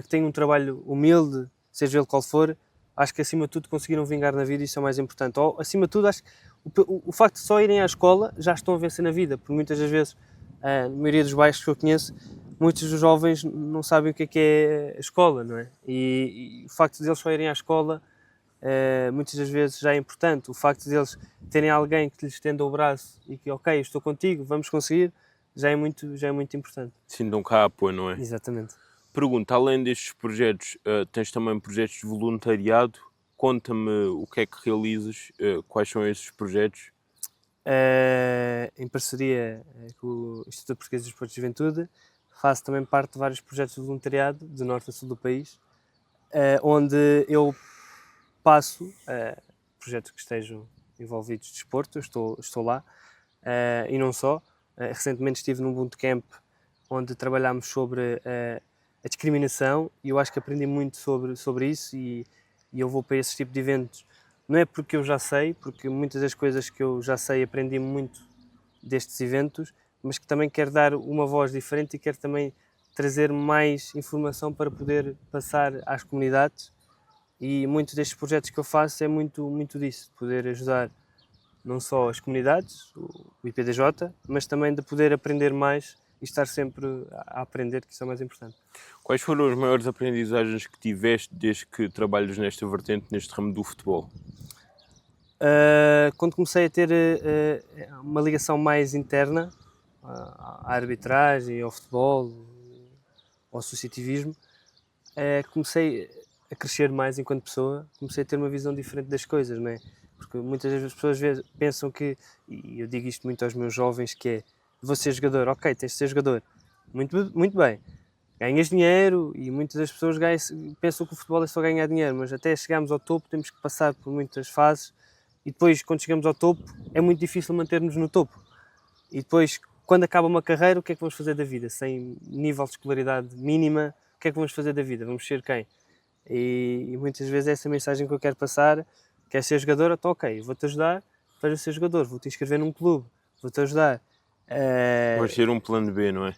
que tenham um trabalho humilde, seja ele qual for, acho que acima de tudo conseguiram vingar na vida, e isso é o mais importante. Ou, acima de tudo, acho que o facto de só irem à escola já estão a vencer na vida, porque muitas das vezes, na maioria dos bairros que eu conheço, muitos dos jovens não sabem o que é a escola, não é? E o facto de eles só irem à escola, muitas das vezes já é importante. O facto de eles terem alguém que lhes estenda o braço e que, ok, estou contigo, vamos conseguir, já é muito importante. Sintam cá apoio, não é? Exatamente. Pergunta, além destes projetos, tens também projetos de voluntariado? Conta-me o que é que realizas, quais são esses projetos? Em parceria com o Instituto Português de Desportos de Juventude, faço também parte de vários projetos de voluntariado, de norte a sul do país, onde eu passo projetos que estejam envolvidos de desporto, eu estou lá, e não só. Recentemente estive num bootcamp onde trabalhámos sobre a discriminação, e eu acho que aprendi muito sobre isso, e eu vou para esse tipo de eventos. Não é porque eu já sei, porque muitas das coisas que eu já sei aprendi muito destes eventos, mas que também quero dar uma voz diferente e quero também trazer mais informação para poder passar às comunidades, e muitos destes projetos que eu faço é muito disso, poder ajudar não só as comunidades, o IPDJ, mas também de poder aprender mais e estar sempre a aprender, que isso é o mais importante. Quais foram as maiores aprendizagens que tiveste desde que trabalhas nesta vertente, neste ramo do futebol? Quando comecei a ter uma ligação mais interna à arbitragem, ao futebol, ao associativismo, comecei a crescer mais enquanto pessoa, comecei a ter uma visão diferente das coisas, não é? Porque muitas vezes as pessoas pensam que, e eu digo isto muito aos meus jovens, que é: vou ser jogador, ok, tens de ser jogador, muito bem. Ganhas dinheiro e muitas das pessoas pensam que o futebol é só ganhar dinheiro, mas até chegarmos ao topo temos que passar por muitas fases e depois, quando chegamos ao topo, é muito difícil manter-nos no topo. E depois, quando acaba uma carreira, o que é que vamos fazer da vida? Sem nível de escolaridade mínima, o que é que vamos fazer da vida? Vamos ser quem? E muitas vezes é essa mensagem que eu quero passar. Quer ser jogador? Então ok, vou-te ajudar para ser jogador, vou-te inscrever num clube, vou-te ajudar. Vais ter um plano B, não é?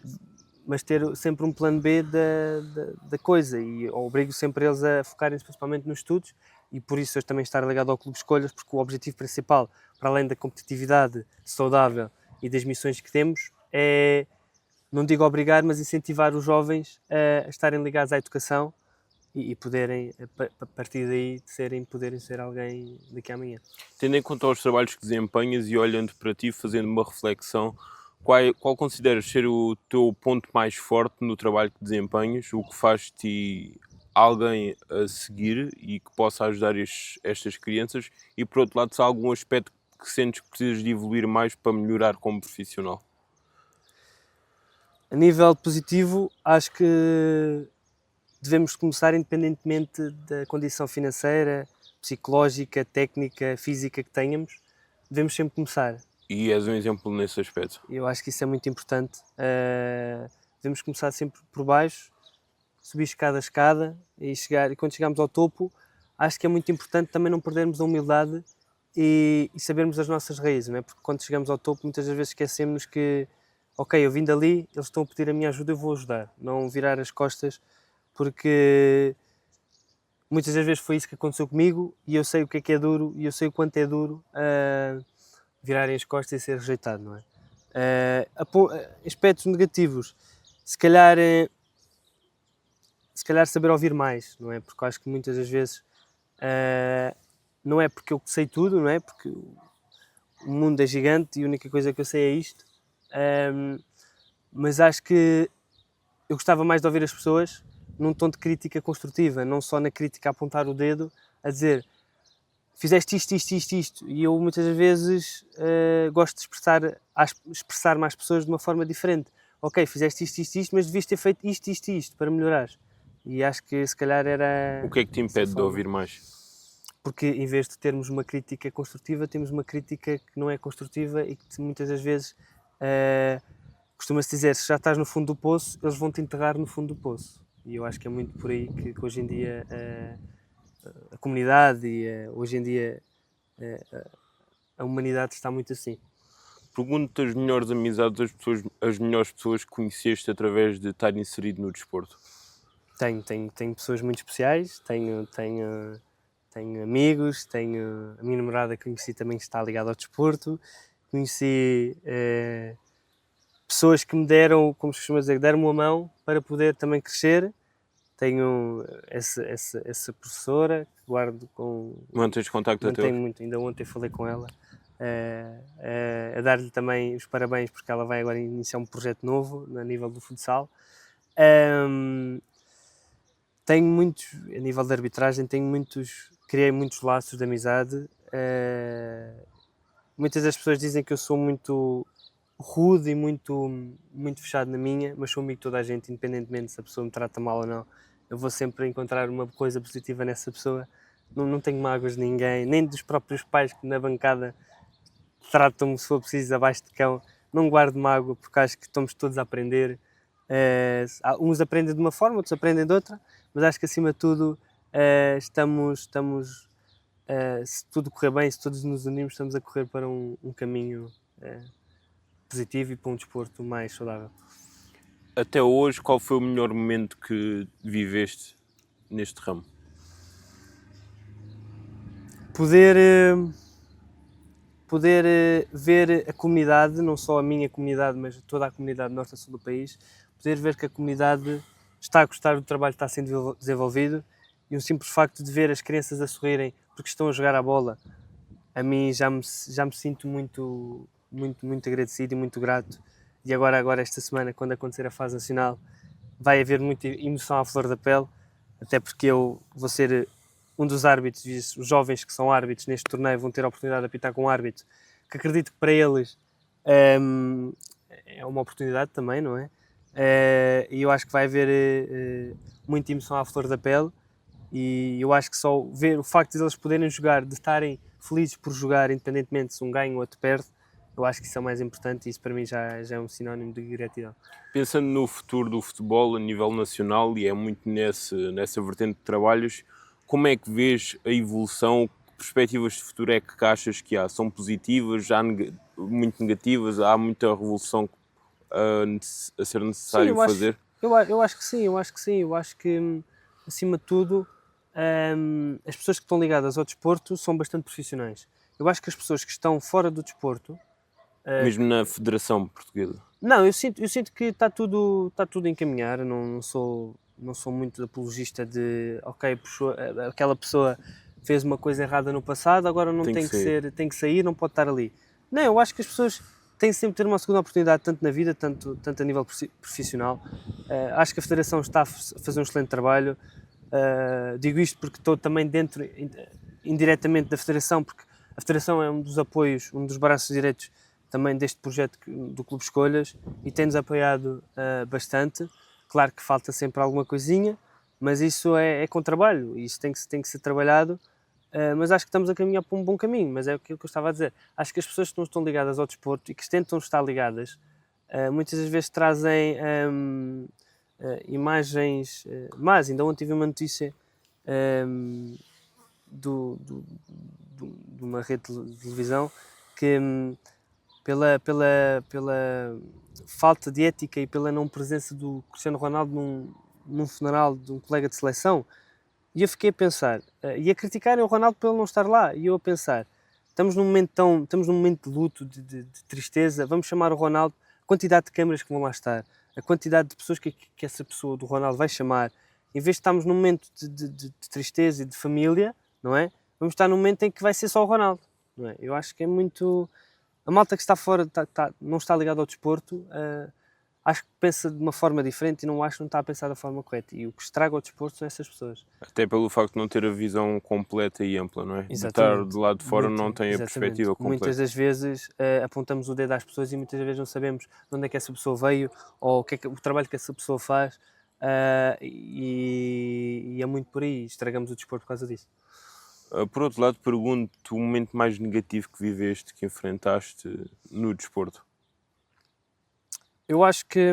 Mas ter sempre um plano B da coisa e obrigo sempre eles a focarem-se principalmente nos estudos e por isso eu também estar ligado ao Clube Escolhas, porque o objetivo principal, para além da competitividade saudável e das missões que temos, é, não digo obrigar, mas incentivar os jovens a estarem ligados à educação e poderem, a partir daí, poderem ser alguém daqui a amanhã. Tendo em conta os trabalhos que desempenhas e olhando para ti, fazendo uma reflexão, qual consideras ser o teu ponto mais forte no trabalho que desempenhas, o que faz-te alguém a seguir e que possa ajudar estas crianças e, por outro lado, se há algum aspecto que sentes que precisas de evoluir mais para melhorar como profissional? A nível positivo, acho que devemos começar independentemente da condição financeira, psicológica, técnica, física que tenhamos, devemos sempre começar. E és um exemplo nesse aspecto. Eu acho que isso é muito importante. Devemos começar sempre por baixo, subir escada a escada e quando chegarmos ao topo, acho que é muito importante também não perdermos a humildade e sabermos as nossas raízes, não é? Porque quando chegamos ao topo muitas das vezes esquecemos que ok, eu vim dali, eles estão a pedir a minha ajuda, eu vou ajudar, não virar as costas, porque muitas das vezes foi isso que aconteceu comigo e eu sei o que é duro e eu sei o quanto é duro virarem as costas e ser rejeitado, não é? Aspectos negativos, se calhar saber ouvir mais, não é? Porque eu acho que muitas das vezes não é porque eu sei tudo, não é? Porque o mundo é gigante e a única coisa que eu sei é isto. Mas acho que eu gostava mais de ouvir as pessoas num tom de crítica construtiva, não só na crítica a apontar o dedo, a dizer fizeste isto, e eu muitas vezes gosto de expressar mais pessoas de uma forma diferente. Ok, fizeste isto, mas devias ter feito isto para melhorares. E acho que se calhar era... O que é que te impede de ouvir mais? Porque em vez de termos uma crítica construtiva, temos uma crítica que não é construtiva e que muitas das vezes costuma-se dizer, se já estás no fundo do poço, eles vão te enterrar no fundo do poço. E eu acho que é muito por aí que hoje em dia a comunidade e hoje em dia a humanidade está muito assim. Pergunto-te as melhores amizades, as melhores pessoas que conheceste através de estar inserido no desporto. Tenho pessoas muito especiais, tenho amigos, a minha namorada que conheci também que está ligada ao desporto, conheci pessoas que me deram, como se costuma dizer, deram-me a mão para poder também crescer. Tenho essa professora que guardo com... Mantens contacto até hoje? Mantenho muito, ainda ontem falei com ela, a dar-lhe também os parabéns porque ela vai agora iniciar um projeto novo a nível do futsal. Tenho muitos, a nível de arbitragem, criei muitos laços de amizade. Muitas das pessoas dizem que eu sou muito rude e muito fechado na minha, mas sou amigo de toda a gente, independentemente se a pessoa me trata mal ou não. Eu vou sempre encontrar uma coisa positiva nessa pessoa. Não tenho mágoas de ninguém, nem dos próprios pais que na bancada tratam-me, se for preciso, abaixo de cão. Não guardo mágoa, porque acho que estamos todos a aprender. Uns aprendem de uma forma, outros aprendem de outra, mas acho que acima de tudo estamos se tudo correr bem, se todos nos unirmos, estamos a correr para um caminho positivo e para um desporto mais saudável. Até hoje, qual foi o melhor momento que viveste neste ramo? Poder ver a comunidade, não só a minha comunidade, mas toda a comunidade norte a sul do país, poder ver que a comunidade está a gostar do trabalho que está sendo desenvolvido e um simples facto de ver as crianças a sorrirem porque estão a jogar a bola, a mim já me sinto muito agradecido e muito grato. E agora esta semana, quando acontecer a fase nacional, vai haver muita emoção à flor da pele, até porque eu vou ser um dos árbitros, e os jovens que são árbitros neste torneio vão ter a oportunidade de apitar com um árbitro, que acredito que para eles é uma oportunidade também, não é? e eu acho que vai haver muita emoção à flor da pele, e eu acho que só ver o facto de eles poderem jogar, de estarem felizes por jogar, independentemente se um ganha ou outro perde, eu acho que isso é o mais importante, e isso para mim já é um sinónimo de gratidão. Pensando no futuro do futebol a nível nacional, e é muito nessa vertente de trabalhos, como é que vês a evolução? Que perspectivas de futuro é que achas que há? São positivas? Muito negativas? Há muita revolução a ser necessário fazer? Eu acho que sim, eu acho que acima de tudo as pessoas que estão ligadas ao desporto são bastante profissionais. Eu acho que as pessoas que estão fora do desporto... Mesmo na Federação Portuguesa? Não, eu sinto que está tudo a encaminhar, não sou muito apologista de, ok, aquela pessoa fez uma coisa errada no passado, agora não tem que sair, não pode estar ali. Não, eu acho que as pessoas têm sempre de ter uma segunda oportunidade, tanto na vida, tanto a nível profissional. Acho que a Federação está a fazer um excelente trabalho. Digo isto porque estou também dentro, indiretamente, da Federação, porque a Federação é um dos apoios, um dos braços direitos também deste projeto do Clube Escolhas, e tem-nos apoiado bastante. Claro que falta sempre alguma coisinha, mas isso é com trabalho, isso tem que ser trabalhado, mas acho que estamos a caminhar para um bom caminho. Mas é aquilo que eu estava a dizer, acho que as pessoas que não estão ligadas ao desporto e que tentam estar ligadas, muitas das vezes trazem imagens más. Ainda ontem tive uma notícia de uma rede de televisão que pela falta de ética e pela não presença do Cristiano Ronaldo num funeral de um colega de seleção, e eu fiquei a pensar, e a criticarem o Ronaldo por ele não estar lá, e eu a pensar, estamos num momento de luto, de tristeza, vamos chamar o Ronaldo, a quantidade de câmaras que vão lá estar, a quantidade de pessoas que essa pessoa do Ronaldo vai chamar, em vez de estarmos num momento de tristeza e de família, não é? Vamos estar num momento em que vai ser só o Ronaldo, não é? Eu acho que é muito... A malta que está fora, não está ligada ao desporto, acho que pensa de uma forma diferente e não está a pensar da forma correta. E o que estraga o desporto são essas pessoas. Até pelo facto de não ter a visão completa e ampla, não é? Exatamente. De estar do lado de fora não tem a perspectiva completa. Muitas das vezes apontamos o dedo às pessoas e muitas das vezes não sabemos de onde é que essa pessoa veio ou o trabalho que essa pessoa faz, e é muito por aí, estragamos o desporto por causa disso. Por outro lado, pergunto o momento mais negativo que viveste, que enfrentaste no desporto. Eu acho que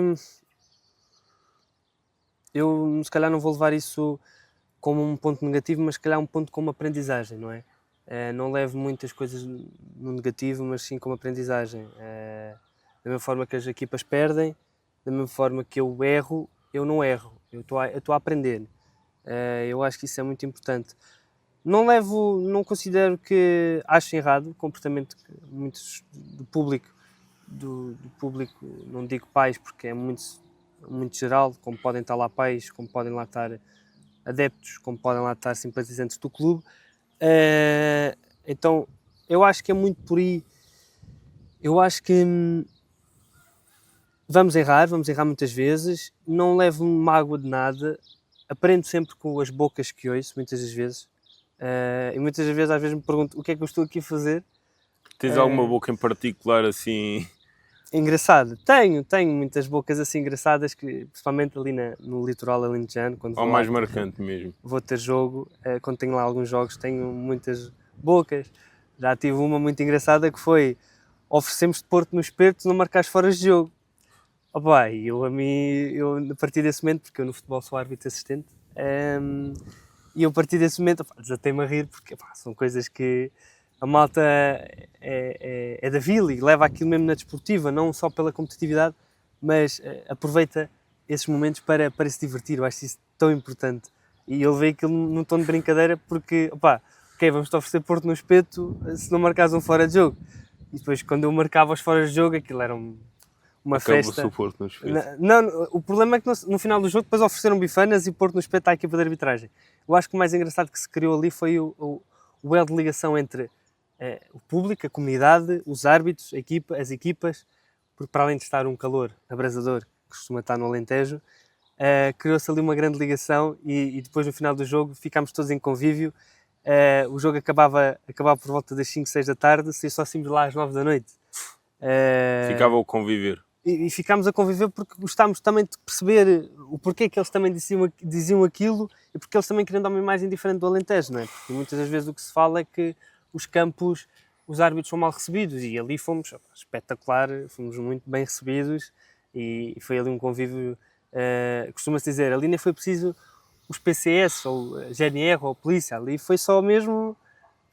eu se calhar não vou levar isso como um ponto negativo, mas se calhar um ponto como aprendizagem, não é? Não levo muitas coisas no negativo, mas sim como aprendizagem. Da mesma forma que as equipas perdem, da mesma forma que eu erro, eu não erro, eu estou a aprender. Eu acho que isso é muito importante. Não considero que acho errado o comportamento que muitos do público, não digo pais porque é muito geral, como podem estar lá pais, como podem lá estar adeptos, como podem lá estar simpatizantes do clube. Então eu acho que é muito por aí. Eu acho que vamos errar muitas vezes, não levo mágoa de nada, aprendo sempre com as bocas que ouço, muitas das vezes. E muitas das vezes às vezes me pergunto o que é que eu estou aqui a fazer. Tens alguma boca em particular assim? Engraçado. Tenho muitas bocas assim engraçadas, que, principalmente ali no litoral alentejano. Ou mais marcante mesmo? Vou ter jogo, quando tenho lá alguns jogos, tenho muitas bocas. Já tive uma muito engraçada que foi: oferecemos de Porto no Espeto, não marcares fora de jogo. Opa, eu a partir desse momento, porque eu no futebol sou árbitro assistente, e eu a partir desse momento desatei-me a rir, porque são coisas que a malta é da vila e leva aquilo mesmo na desportiva, não só pela competitividade, mas aproveita esses momentos para se divertir. Eu acho isso tão importante. E ele vê aquilo num tom de brincadeira, porque, ok, vamos-te oferecer Porto no Espeto se não marcares um fora de jogo. E depois, quando eu marcava os fora de jogo, aquilo era uma festa. O Porto no Espeto. Não, o problema é que no final do jogo depois ofereceram bifanas e Porto no Espeto à equipa de arbitragem. Eu acho que o mais engraçado que se criou ali foi o elo de ligação entre o público, a comunidade, os árbitros, as equipas, porque para além de estar um calor abrasador que costuma estar no Alentejo, criou-se ali uma grande ligação e depois no final do jogo ficámos todos em convívio. O jogo acabava por volta das 5, 6 da tarde, e só saímos lá às 9 da noite. Ficava o conviver. e ficámos a conviver porque gostámos também de perceber o porquê que eles também diziam aquilo e porque eles também queriam dar uma imagem diferente do Alentejo, não é? Porque muitas das vezes o que se fala é que os campos, os árbitros são mal recebidos e ali fomos espetacular, fomos muito bem recebidos e foi ali um convívio, costuma-se dizer, ali nem foi preciso os PCS ou a GNR ou a polícia, ali foi só mesmo,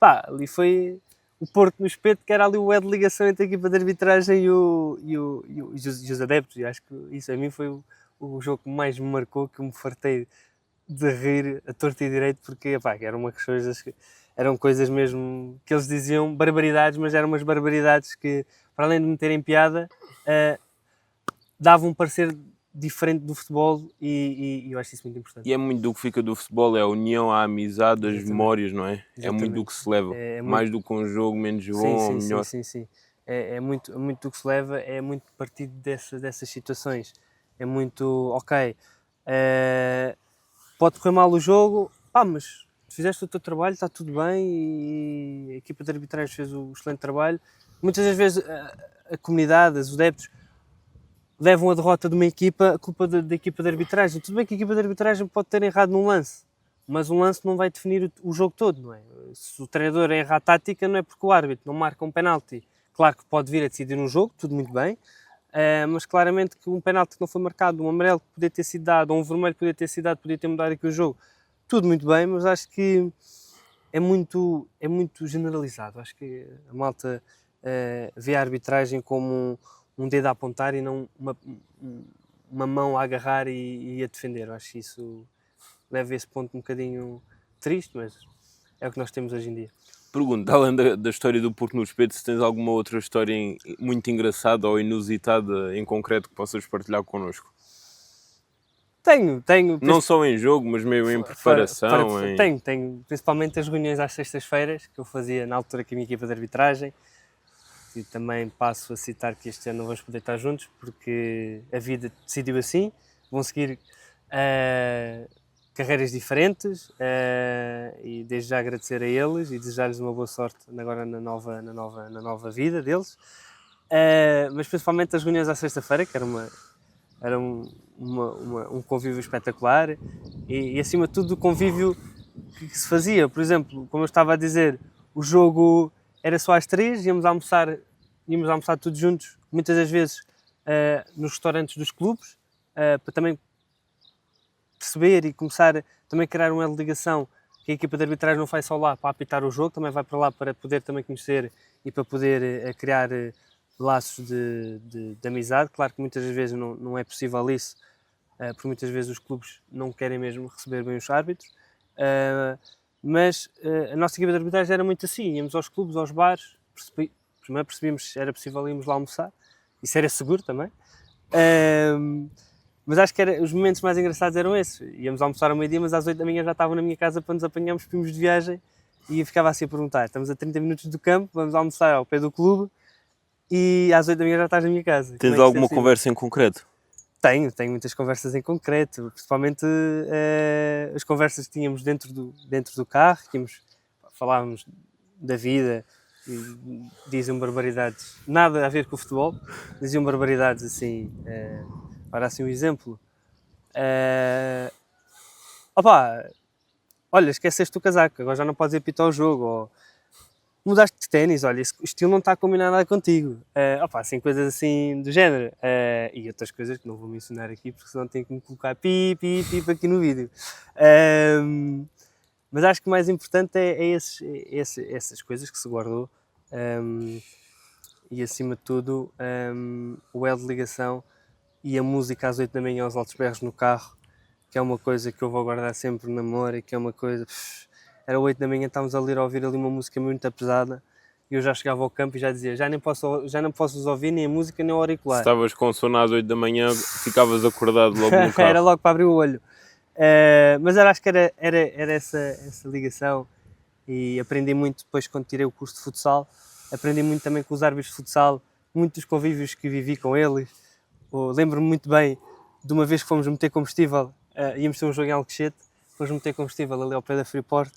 ali foi o Porto no espeto, que era ali o elo de ligação entre a equipa de arbitragem e os adeptos. E acho que isso a mim foi o jogo que mais me marcou, que me fartei de rir a torto e direito, porque eram coisas mesmo que eles diziam barbaridades, mas eram umas barbaridades que, para além de me terem piada, davam um parecer diferente do futebol e eu acho isso muito importante. E é muito do que fica do futebol, é a união, a amizade, as memórias, não é? Exatamente. É muito do que se leva. Mais do que um jogo menos bom ou melhor. Sim. É muito do que se leva, é muito partido dessas situações. É muito, ok, pode correr mal o jogo, mas fizeste o teu trabalho, está tudo bem e a equipa de arbitragem fez o excelente trabalho. Muitas das vezes a comunidade, os adeptos, levam a derrota de uma equipa, a culpa da equipa de arbitragem. Tudo bem que a equipa de arbitragem pode ter errado num lance, mas um lance não vai definir o jogo todo, não é? Se o treinador erra a tática, não é porque o árbitro não marca um penalti. Claro que pode vir a decidir um jogo, tudo muito bem, mas claramente que um penalti que não foi marcado, um amarelo que podia ter sido dado, ou um vermelho que podia ter sido dado, podia ter mudado aqui o jogo, tudo muito bem, mas acho que é muito generalizado. Acho que a malta vê a arbitragem como um dedo a apontar e não uma mão a agarrar e a defender. Eu acho que isso leva a esse ponto um bocadinho triste, mas é o que nós temos hoje em dia. Pergunta, além da história do Porto no espeto, se tens alguma outra história muito engraçada ou inusitada em concreto que possas partilhar connosco? Tenho. Não só em jogo, mas mesmo em preparação. Tenho. Principalmente as reuniões às sextas-feiras, que eu fazia na altura com a minha equipa de arbitragem. E também passo a citar que este ano não vamos poder estar juntos porque a vida decidiu assim. Vão seguir carreiras diferentes e desde já agradecer a eles e desejar-lhes uma boa sorte agora na nova vida deles. Mas principalmente as reuniões à sexta-feira, que era um convívio espetacular e acima de tudo o convívio que se fazia. Por exemplo, como eu estava a dizer, o jogo era só às 3, íamos almoçar todos juntos, muitas das vezes nos restaurantes dos clubes, para também perceber e começar também a criar uma ligação, que a equipa de arbitragem não vai só lá para apitar o jogo, também vai para lá para poder também conhecer e para poder criar laços de amizade. Claro que muitas das vezes não é possível isso, porque muitas vezes os clubes não querem mesmo receber bem os árbitros, mas a nossa equipa de arbitragem era muito assim, íamos aos clubes, aos bares, primeiro percebíamos se era possível irmos lá almoçar, isso era seguro também, mas acho que os momentos mais engraçados eram esses, íamos almoçar ao meio-dia, mas às 8 da manhã já estavam na minha casa para nos apanharmos, primos de viagem, e eu ficava assim a perguntar, estamos a 30 minutos do campo, vamos almoçar ao pé do clube, e às 8 da manhã já estás na minha casa. Tens alguma conversa em concreto? Tenho muitas conversas em concreto, principalmente as conversas que tínhamos dentro do carro, falávamos da vida, e diziam barbaridades, nada a ver com o futebol, diziam barbaridades assim, para assim um exemplo. Olha, esqueceste o casaco, agora já não podes apitar o jogo, ou mudaste de ténis, olha, esse estilo não está a combinar nada contigo. Assim, coisas assim do género. E outras coisas que não vou mencionar aqui, porque senão tenho que me colocar pip aqui no vídeo. Mas acho que o mais importante é essas coisas que se guardou. E acima de tudo, o elo de ligação e a música às 8 da manhã aos altos berros no carro, que é uma coisa que eu vou guardar sempre na memória, que é uma coisa... Era 8 da manhã, estávamos a ouvir ali uma música muito pesada e eu já chegava ao campo e já dizia, já não posso ouvir nem a música nem o auricular. Se estavas com sono às 8 da manhã, ficavas acordado logo no carro. Era logo para abrir o olho. Mas acho que era essa ligação e aprendi muito depois quando tirei o curso de futsal. Aprendi muito também com os árbitros de futsal, muitos convívios que vivi com eles. Lembro-me muito bem de uma vez que fomos meter combustível, íamos ter um jogo em Alcochete, fomos meter combustível ali ao pé da Freeport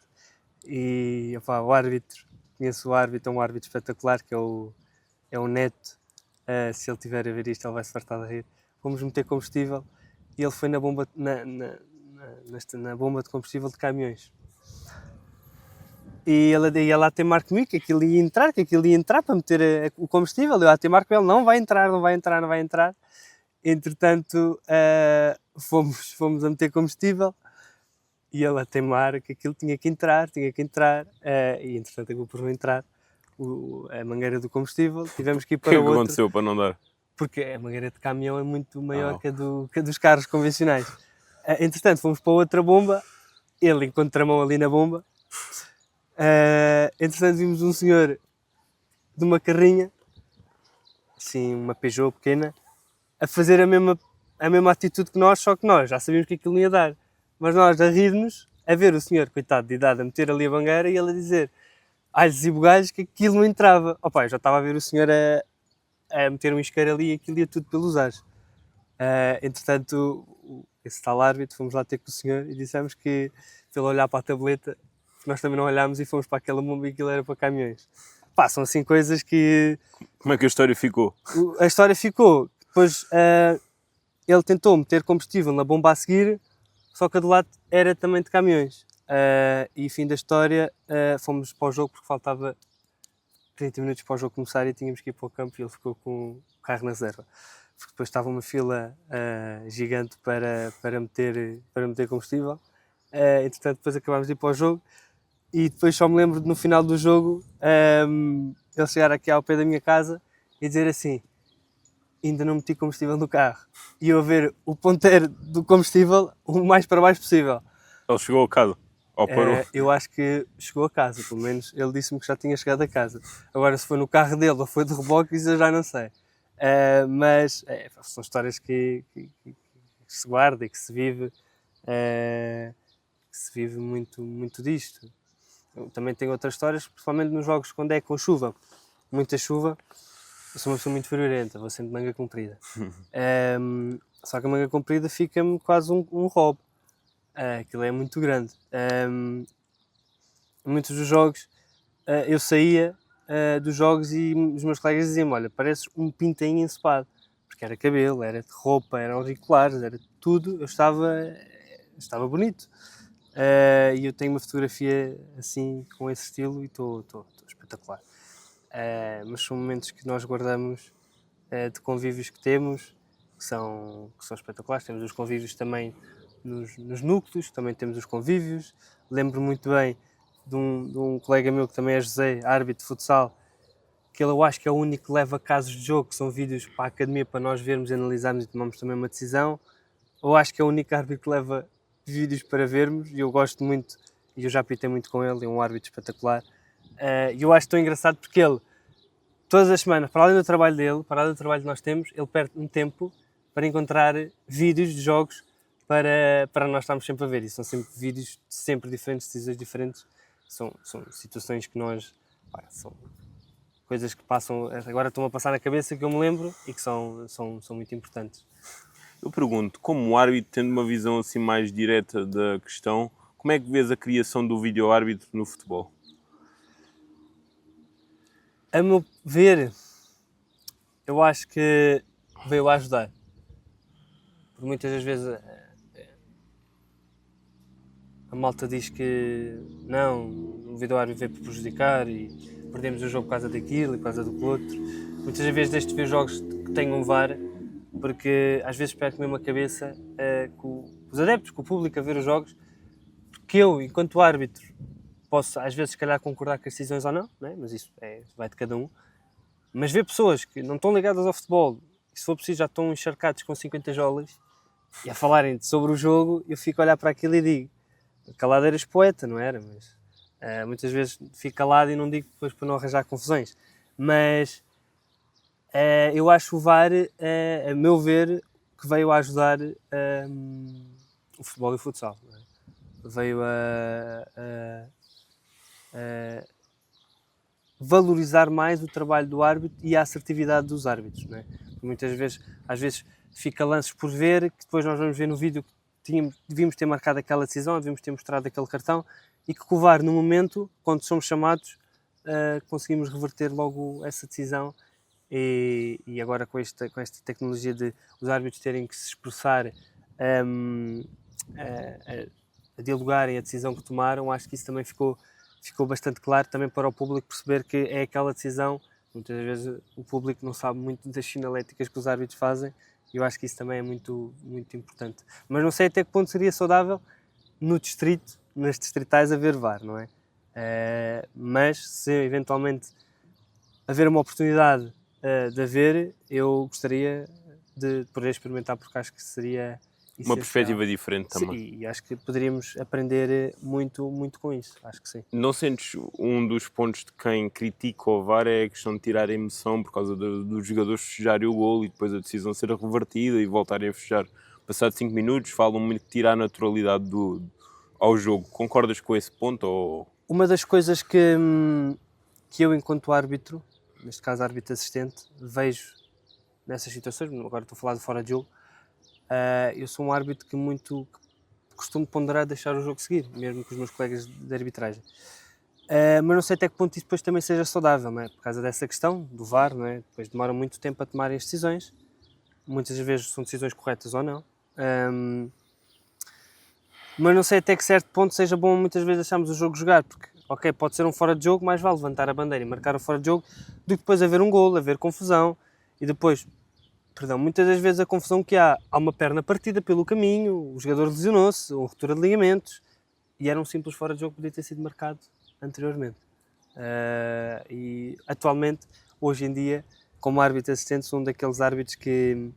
e o árbitro, conheço o árbitro, é um árbitro espetacular que é o Neto, Se ele tiver a ver isto, ele vai se fartar de rir. Fomos meter combustível e ele foi na bomba, na bomba de combustível de caminhões. E ele ia lá ter marco comigo, que aquilo ia entrar para meter o combustível. Eu ia ter marco com ele, não vai entrar. Entretanto, fomos a meter combustível e ele a teimar que aquilo tinha que entrar. E entretanto acabou por não entrar a mangueira do combustível. Tivemos que ir O para que outro. aconteceu para não dar? Porque a mangueira de caminhão é muito maior que a dos carros convencionais. Entretanto, fomos para outra bomba, ele encontra a mão ali na bomba. Entretanto, vimos um senhor de uma carrinha, assim, uma Peugeot pequena, a fazer a mesma atitude que nós, só que nós já sabíamos que aquilo não ia dar. Mas nós a rir-nos, a ver o senhor, coitado de idade, a meter ali a mangueira e ele a dizer alhos e bugalhos que aquilo não entrava. Opa, eu já estava a ver o senhor a meter um isqueiro ali e aquilo ia tudo pelos ares. Entretanto, esse tal árbitro, fomos lá ter com o senhor e dissemos que, pelo olhar para a tableta, nós também não olhámos e fomos para aquela bomba e aquilo era para caminhões. Pá, são assim coisas que... Como é que a história ficou? A história ficou. Depois ele tentou meter combustível na bomba a seguir, só que a do lado era também de caminhões. E fim da história, fomos para o jogo porque faltava 30 minutos para o jogo começar e tínhamos que ir para o campo e ele ficou com o carro na reserva. Porque depois estava uma fila gigante para meter combustível. Entretanto, depois acabámos de ir para o jogo e depois só me lembro de no final do jogo ele chegar aqui ao pé da minha casa e dizer assim: ainda não meti combustível no carro. E eu a ver o ponteiro do combustível o mais para baixo possível. Ele chegou a casa? Ou parou? Eu acho que chegou a casa, pelo menos ele disse-me que já tinha chegado a casa. Agora, se foi no carro dele ou foi de reboque, isso eu já não sei. Mas são histórias que se guarda e que se vive muito, muito disto. Eu também tenho outras histórias, principalmente nos jogos quando é com chuva, muita chuva. Eu sou uma pessoa muito friorenta, vou sempre de manga comprida. Só que a manga comprida fica-me quase um roubo. Aquilo é muito grande. Muitos dos jogos eu saía dos jogos e os meus colegas diziam-me: olha, pareces um pintainho ensopado. Porque era cabelo, era de roupa, eram auriculares, era tudo. Eu estava bonito. E eu tenho uma fotografia assim, com esse estilo, e estou espetacular. Mas são momentos que nós guardamos de convívios que temos, que são espetaculares. Temos os convívios também nos núcleos, também temos os convívios. Lembro muito bem de um colega meu que também é José, árbitro de futsal, que ele, eu acho que é o único que leva casos de jogo, que são vídeos para a academia para nós vermos, analisarmos e tomarmos também uma decisão. Eu acho que é o único árbitro que leva vídeos para vermos, e eu gosto muito, e eu já pitei muito com ele, é um árbitro espetacular. E eu acho tão engraçado porque ele, todas as semanas, para além do trabalho dele, para além do trabalho que nós temos, ele perde um tempo para encontrar vídeos de jogos para nós estarmos sempre a ver. E são sempre vídeos sempre diferentes, decisões diferentes. São situações que nós... são coisas que passam, agora estão a passar na cabeça, que eu me lembro e que são muito importantes. Eu pergunto, como árbitro, tendo uma visão assim mais direta da questão, como é que vês a criação do vídeo-árbitro no futebol? A meu ver, eu acho que veio a ajudar. Por muitas das vezes a malta diz que não, o vídeo-árbitro veio para prejudicar e perdemos o jogo por causa daquilo e por causa do outro. Muitas das vezes deixo de ver jogos que tenham um VAR, porque às vezes perco mesmo a cabeça com os adeptos, com o público a ver os jogos, porque eu, enquanto árbitro, posso às vezes se calhar concordar com as decisões ou não, né? Mas isso vai de cada um. Mas ver pessoas que não estão ligadas ao futebol e se for preciso já estão encharcados com 50 jolas e a falarem sobre o jogo, eu fico a olhar para aquilo e digo: calado eras poeta, não era? Mas muitas vezes fico calado e não digo depois para não arranjar confusões. Mas eu acho o VAR, a meu ver, que veio a ajudar o futebol e o futsal. Não é? Veio a valorizar mais o trabalho do árbitro e a assertividade dos árbitros. Não é? Muitas vezes, às vezes, fica lances por ver, que depois nós vamos ver no vídeo que devíamos ter marcado aquela decisão, devíamos ter mostrado aquele cartão, e que com o VAR, no momento, quando somos chamados, conseguimos reverter logo essa decisão e agora com esta tecnologia de os árbitros terem que se expressar a dialogarem a decisão que tomaram, acho que isso também ficou bastante claro também para o público perceber que é aquela decisão. Muitas vezes o público não sabe muito das sinaléticas que os árbitros fazem e eu acho que isso também é muito, muito importante. Mas não sei até que ponto seria saudável no distrito, nas distritais, haver VAR, não é? Mas se eventualmente haver uma oportunidade de haver, eu gostaria de poder experimentar porque acho que seria uma perspectiva diferente também. Sim, e acho que poderíamos aprender muito, muito com isso, acho que sim. Não sentes um dos pontos de quem critica o VAR é a questão de tirar a emoção por causa dos jogadores festejarem o golo e depois a decisão ser revertida e voltarem a festejar? Passado 5 minutos falam muito que tira a naturalidade ao jogo. Concordas com esse ponto? Ou... Uma das coisas que eu, enquanto árbitro, neste caso árbitro assistente, vejo nessas situações, agora estou a falar de fora de jogo, eu sou um árbitro que costumo ponderar deixar o jogo seguir, mesmo com os meus colegas de arbitragem. Mas não sei até que ponto isso depois também seja saudável, não é? Por causa dessa questão do VAR, não é? Depois demora muito tempo a tomarem as decisões, muitas vezes são decisões corretas ou não. Mas não sei até que certo ponto seja bom muitas vezes deixarmos o jogo jogar, porque, ok, pode ser um fora de jogo, mais vale levantar a bandeira e marcar o fora de jogo do que depois haver um golo, haver confusão e depois... muitas das vezes a confusão que há uma perna partida pelo caminho, o jogador lesionou-se, ou ruptura de ligamentos, e era um simples fora de jogo que podia ter sido marcado anteriormente. E atualmente, hoje em dia, como árbitro assistente, sou um daqueles árbitros que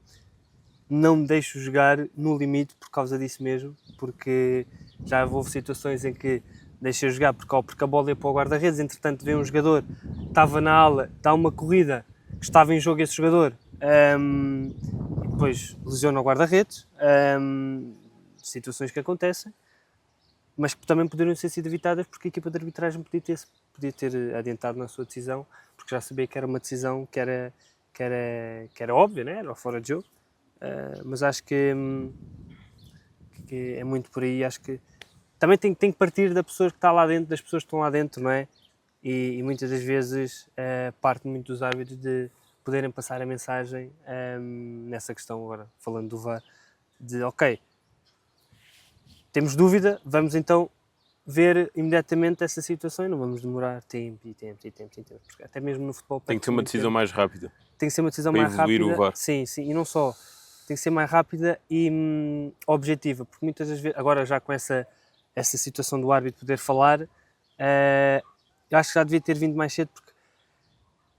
não me deixo jogar no limite por causa disso mesmo, porque já houve situações em que deixei jogar porque a bola ia para o guarda-redes, entretanto vem um jogador, estava na ala, dá uma corrida, que estava em jogo esse jogador, e depois lesiona o guarda-redes, situações que acontecem, mas que também poderiam ter sido evitadas porque a equipa de arbitragem podia ter adiantado na sua decisão, porque já sabia que era uma decisão que era óbvia, né? Era fora de jogo, mas acho que é muito por aí. Acho que também tem que partir da pessoa que está lá dentro, das pessoas que estão lá dentro, não é? E muitas das vezes parte muito dos árbitros de poderem passar a mensagem nessa questão, agora falando do VAR, de ok, temos dúvida, vamos então ver imediatamente essa situação e não vamos demorar tempo, porque até mesmo no futebol tem que ser uma decisão mais rápida. Tem que ser uma decisão para mais rápida. O VAR. Sim, e não só, tem que ser mais rápida e objetiva, porque muitas das vezes, agora já com essa situação do árbitro poder falar, eu acho que já devia ter vindo mais cedo, porque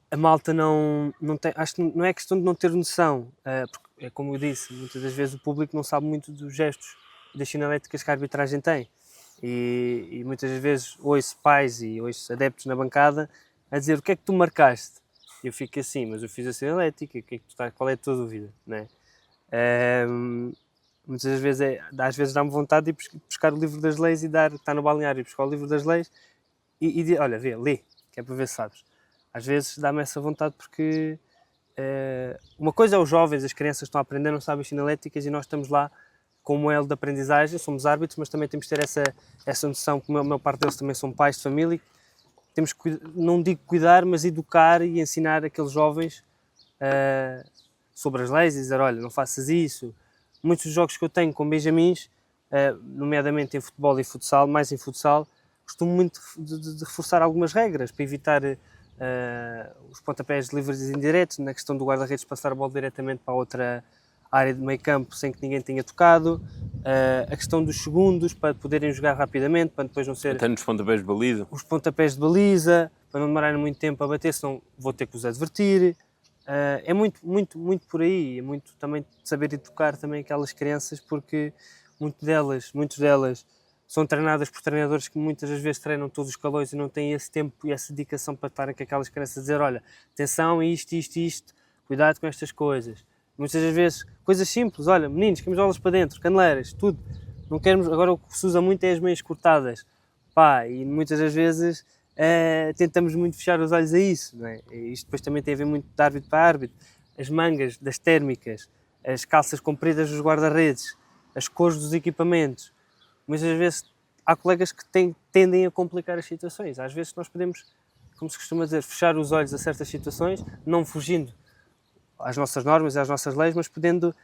a malta não tem, acho que não é questão de não ter noção, porque é como eu disse, muitas das vezes o público não sabe muito dos gestos e das sinaléticas que a arbitragem tem, e muitas das vezes ouço pais e ouço adeptos na bancada a dizer: o que é que tu marcaste? Eu fico assim, mas eu fiz a sinalética, qual é a tua dúvida? Não é? Muitas das vezes, às vezes dá-me vontade de ir buscar o livro das leis e está no balneário e buscar o livro das leis e dizer: olha, lê, que é para ver se sabes. Às vezes dá-me essa vontade porque uma coisa é os jovens, as crianças estão a aprender, não sabem sinaléticas e nós estamos lá com um elo de aprendizagem, somos árbitros, mas também temos que ter essa noção que a maior parte deles também são pais de família. Temos que, não digo cuidar, mas educar e ensinar aqueles jovens sobre as leis e dizer: olha, não faças isso. Muitos dos jogos que eu tenho com benjamins, nomeadamente em futebol e futsal, mais em futsal, costumo muito de reforçar algumas regras para evitar os pontapés livres e indiretos, na questão do guarda-redes passar a bola diretamente para outra área de meio campo sem que ninguém tenha tocado, a questão dos segundos para poderem jogar rapidamente, para depois não ser... Até nos pontapés de baliza. Os pontapés de baliza, para não demorarem muito tempo a bater, senão vou ter que os advertir. É muito, muito, muito por aí, é muito também saber educar também aquelas crianças, porque muitas delas são treinadas por treinadores que muitas das vezes treinam todos os calores e não têm esse tempo e essa dedicação para estarem com aquelas crianças a dizer: olha, atenção, isto, cuidado com estas coisas. Muitas das vezes, coisas simples: olha, meninos, camisolas para dentro, caneleiras, tudo. Não queremos, agora o que se usa muito é as meias cortadas. E muitas das vezes tentamos muito fechar os olhos a isso, não é? E isto depois também tem a ver muito de árbitro para árbitro. As mangas das térmicas, as calças compridas dos guarda-redes, as cores dos equipamentos. Muitas vezes há colegas que tendem a complicar as situações. Às vezes nós podemos, como se costuma dizer, fechar os olhos a certas situações, não fugindo às nossas normas e às nossas leis, mas podendo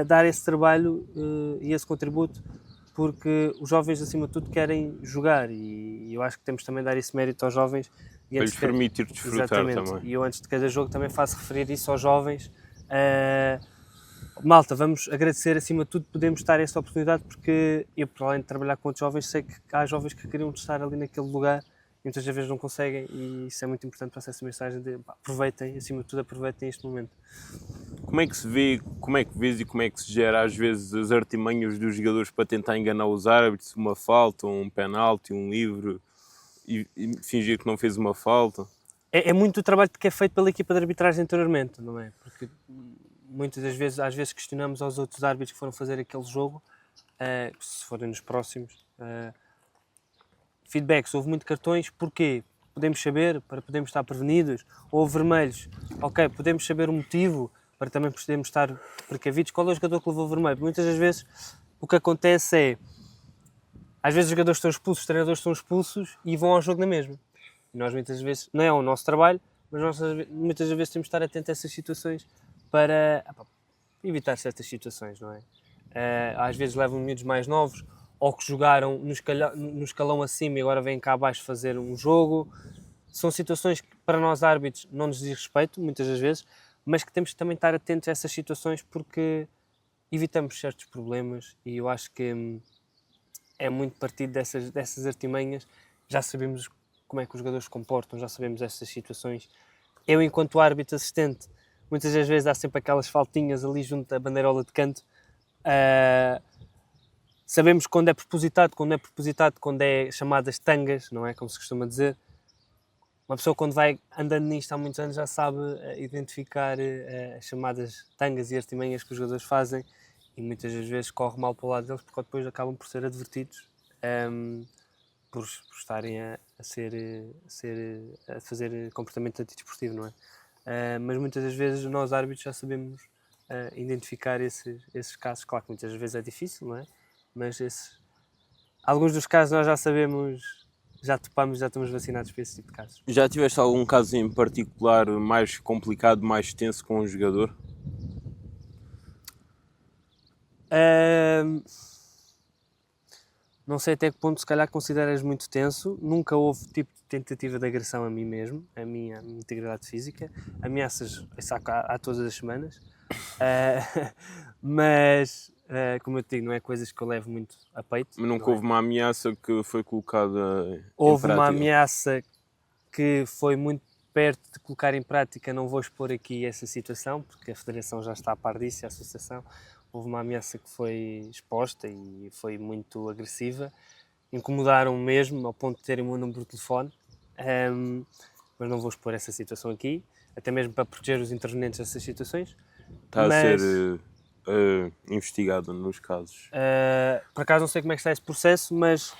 dar esse trabalho e esse contributo, porque os jovens, acima de tudo, querem jogar e eu acho que temos também de dar esse mérito aos jovens. Para lhes permitir desfrutar Exatamente. também. E eu, antes de cada jogo, também faço referir isso aos jovens. Malta, vamos agradecer, acima de tudo, podemos dar esta oportunidade, porque eu, para além de trabalhar com outros jovens, sei que há jovens que queriam estar ali naquele lugar e muitas vezes não conseguem, e isso é muito importante para essa mensagem de aproveitem, acima de tudo, aproveitem este momento. Como é que se vê, como é que vês e como é que se gera às vezes as artimanhas dos jogadores para tentar enganar os árbitros, uma falta, um penalti, um livre, e fingir que não fez uma falta? É muito o trabalho que é feito pela equipa de arbitragem anteriormente, não é? Porque muitas das vezes, às vezes questionamos aos outros árbitros que foram fazer aquele jogo, se forem nos próximos, feedbacks, houve muito cartões, porquê? Podemos saber, para podermos estar prevenidos, houve vermelhos, ok, podemos saber o motivo, para também podermos estar precavidos. Qual é o jogador que levou vermelho? Muitas das vezes o que acontece é, às vezes os jogadores estão expulsos, os treinadores estão expulsos e vão ao jogo na mesma. E nós muitas vezes, não é o nosso trabalho, mas nós muitas vezes temos de estar atentos a essas situações para evitar certas situações, não é? Às vezes levam miúdos mais novos ou que jogaram no escalão acima e agora vêm cá abaixo fazer um jogo. São situações que para nós árbitros não nos diz respeito, muitas das vezes, mas que temos que também estar atentos a essas situações porque evitamos certos problemas e eu acho que é muito partido dessas artimanhas. Já sabemos como é que os jogadores se comportam, já sabemos essas situações. Eu, enquanto árbitro assistente, muitas das vezes há sempre aquelas faltinhas ali junto à bandeirola de canto. Sabemos quando é propositado, quando é chamadas tangas, não é? Como se costuma dizer. Uma pessoa, quando vai andando nisto há muitos anos, já sabe identificar as chamadas tangas e artimanhas que os jogadores fazem e muitas das vezes corre mal para o lado deles porque depois acabam por ser advertidos por estarem a fazer comportamento antidesportivo, não é? Mas muitas das vezes nós árbitros já sabemos identificar esses casos. Claro que muitas vezes é difícil, não é? Mas alguns dos casos nós já sabemos, já topamos, já estamos vacinados para esse tipo de casos. Já tiveste algum caso em particular mais complicado, mais tenso com um jogador? Não sei até que ponto, se calhar consideras muito tenso. Nunca houve tipo de tentativa de agressão a mim mesmo, a minha integridade física. Ameaças há todas as semanas. Mas, como eu te digo, não é coisas que eu levo muito a peito. Mas nunca houve uma ameaça que foi colocada em Houve prática? uma ameaça que foi muito perto de colocar em prática. Não vou expor aqui essa situação, porque a Federação já está a par disso, a Associação. Houve uma ameaça que foi exposta e foi muito agressiva. Incomodaram-me mesmo, ao ponto de terem o meu número de telefone. Mas não vou expor essa situação aqui, até mesmo para proteger os intervenientes dessas situações. Está a ser investigado nos casos. Por acaso não sei como é que está esse processo, mas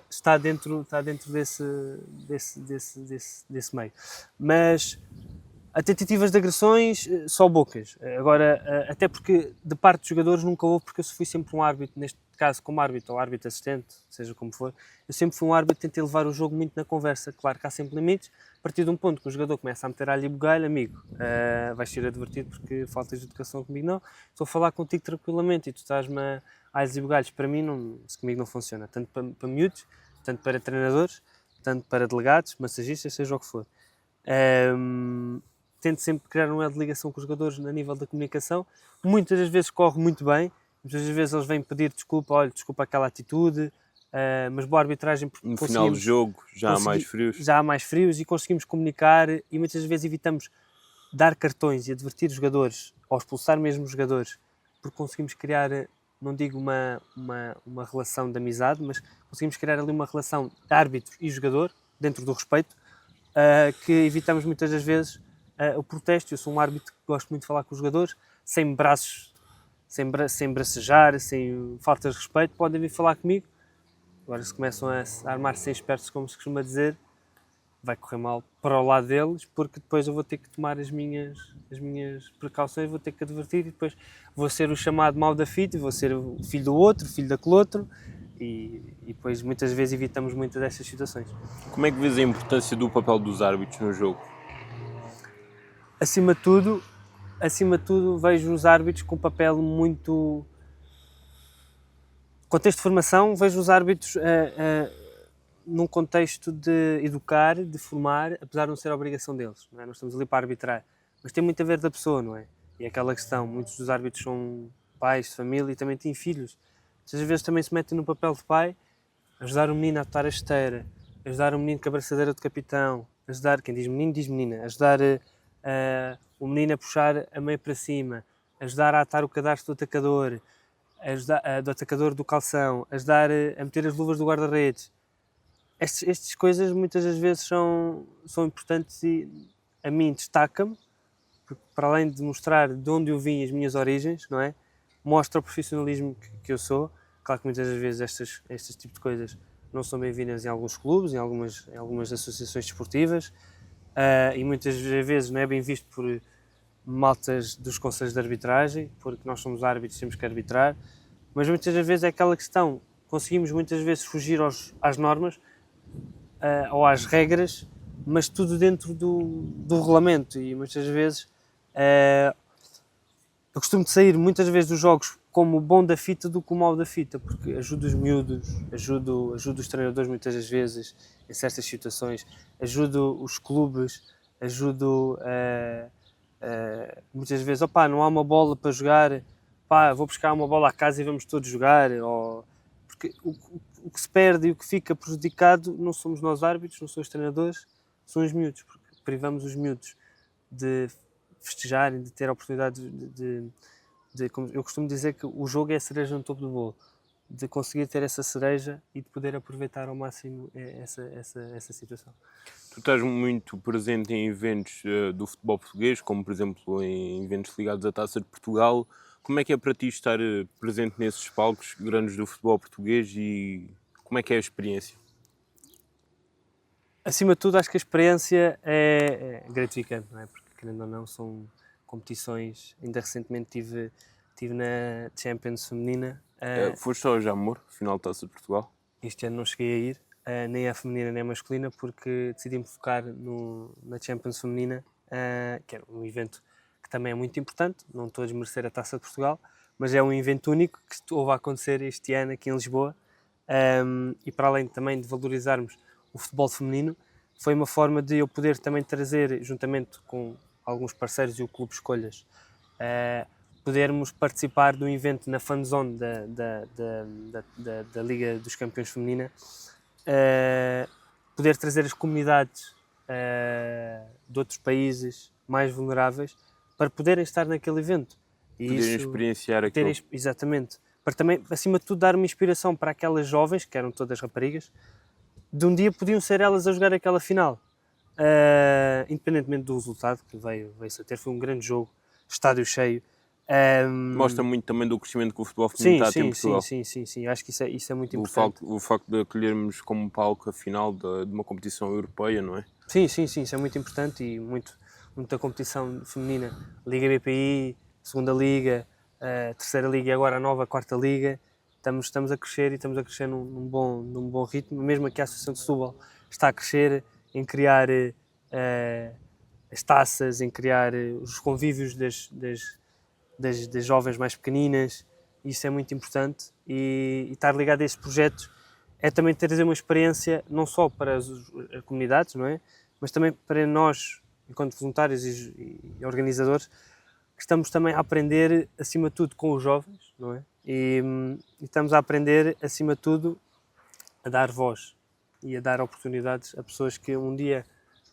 está dentro desse meio. Mas a tentativas de agressões, só bocas. Agora, até porque de parte dos jogadores nunca houve, porque eu fui sempre um árbitro, neste caso como árbitro ou árbitro assistente, seja como for, eu sempre fui um árbitro que tentei levar o jogo muito na conversa. Claro que há sempre limites, a partir de um ponto que o jogador começa a meter alho e bugalho, amigo, vais ser advertido porque faltas de educação comigo, não. Estou a falar contigo tranquilamente e tu estás-me a alhos e bugalhos. Para mim, isso comigo não funciona, tanto para miúdos, tanto para treinadores, tanto para delegados, massagistas, seja o que for. Tento sempre criar uma ligação com os jogadores a nível da comunicação. Muitas das vezes corre muito bem, muitas das vezes eles vêm pedir desculpa, olha, desculpa aquela atitude, mas boa arbitragem. No final do jogo já há mais frios. Já há mais frios e conseguimos comunicar e muitas vezes evitamos dar cartões e advertir os jogadores, ou expulsar mesmo os jogadores, porque conseguimos criar, não digo uma relação de amizade, mas conseguimos criar ali uma relação de árbitro e jogador, dentro do respeito, que evitamos muitas das vezes o protesto. Eu sou um árbitro que gosto muito de falar com os jogadores, sem braços, sem bracejar, sem faltas de respeito, podem vir falar comigo. Agora, se começam a armar-se espertos, como se costuma dizer, vai correr mal para o lado deles, porque depois eu vou ter que tomar as minhas precauções, vou ter que advertir e depois vou ser o chamado mau da fita, vou ser o filho do outro, filho daquele outro, e depois muitas vezes evitamos muitas dessas situações. Como é que vês a importância do papel dos árbitros no jogo? Acima de tudo, acima de tudo, vejo os árbitros com um papel muito... Contexto de formação, vejo os árbitros num contexto de educar, de formar, apesar de não ser a obrigação deles, não é? Nós estamos ali para arbitrar, mas tem muito a ver da pessoa, não é? E aquela questão, muitos dos árbitros são pais de família e também têm filhos. Às vezes também se metem no papel de pai, ajudar o menino a atar a esteira, ajudar o menino com a braçadeira de capitão, ajudar, quem diz menino diz menina, ajudar o menino a puxar a meia para cima, ajudar a atar o cadarço do atacador, ajudar, do atacador do calção, ajudar a meter as luvas do guarda-redes. Estas coisas muitas das vezes são importantes e a mim destaca-me, porque para além de mostrar de onde eu vim, as minhas origens, não é? Mostra o profissionalismo que eu sou. Claro que muitas das vezes estes tipos de coisas não são bem-vindas em alguns clubes, em algumas associações desportivas, e muitas vezes não é bem visto por maltas dos conselhos de arbitragem, porque nós somos árbitros e temos que arbitrar, mas muitas das vezes é aquela questão, conseguimos muitas vezes fugir às normas ou às regras, mas tudo dentro do regulamento, e muitas vezes eu costumo de sair muitas vezes dos jogos como o bom da fita do que o mau da fita, porque ajudo os miúdos, ajudo os treinadores muitas das vezes em certas situações, ajudo os clubes, ajudo muitas vezes, opá, não há uma bola para jogar, pá, vou buscar uma bola à casa e vamos todos jogar, porque o que se perde e o que fica prejudicado não somos nós árbitros, não são os treinadores, são os miúdos, porque privamos os miúdos de festejarem, de ter a oportunidade como eu costumo dizer que o jogo é a cereja no topo do bolo, de conseguir ter essa cereja e de poder aproveitar ao máximo essa situação. Tu estás muito presente em eventos do futebol português, como por exemplo em eventos ligados à Taça de Portugal. Como é que é para ti estar presente nesses palcos grandes do futebol português e como é que é a experiência? Acima de tudo, acho que a experiência é gratificante, não é? Porque, querendo ou não, são competições. Ainda recentemente estive na Champions feminina. Foste ao Jamor, final da Taça de Portugal? Este ano não cheguei a ir, nem a feminina nem a masculina, porque decidi-me focar na Champions feminina, que é um evento que também é muito importante. Não estou a desmerecer a Taça de Portugal, mas é um evento único que houve a acontecer este ano aqui em Lisboa. E para além também de valorizarmos o futebol feminino, foi uma forma de eu poder também trazer, juntamente com alguns parceiros e o Clube Escolhas, podermos participar de um evento na fanzone da Liga dos Campeões Feminina, poder trazer as comunidades de outros países mais vulneráveis para poderem estar naquele evento. E poderem experienciar aquilo. Exatamente. Para também, acima de tudo, dar uma inspiração para aquelas jovens, que eram todas raparigas, de um dia podiam ser elas a jogar aquela final. Independentemente do resultado que veio-se a ter, foi um grande jogo, estádio cheio. Mostra muito também do crescimento que o futebol feminino está a ter em Portugal. Sim, acho que isso é muito importante. O facto de acolhermos como palco a final de uma competição europeia, não é? Sim, isso é muito importante e muita competição feminina, Liga BPI, Segunda Liga, Terceira Liga e agora a nova Quarta Liga. Estamos a crescer e estamos a crescer num bom ritmo, mesmo aqui a Associação de Setúbal está a crescer em criar as taças, em criar os convívios das jovens mais pequeninas. Isso é muito importante e estar ligado a estes projetos é também trazer uma experiência não só para as comunidades, não é? Mas também para nós, enquanto voluntários e organizadores, que estamos também a aprender, acima de tudo, com os jovens, não é? E estamos a aprender, acima de tudo, a dar voz e a dar oportunidades a pessoas que um dia,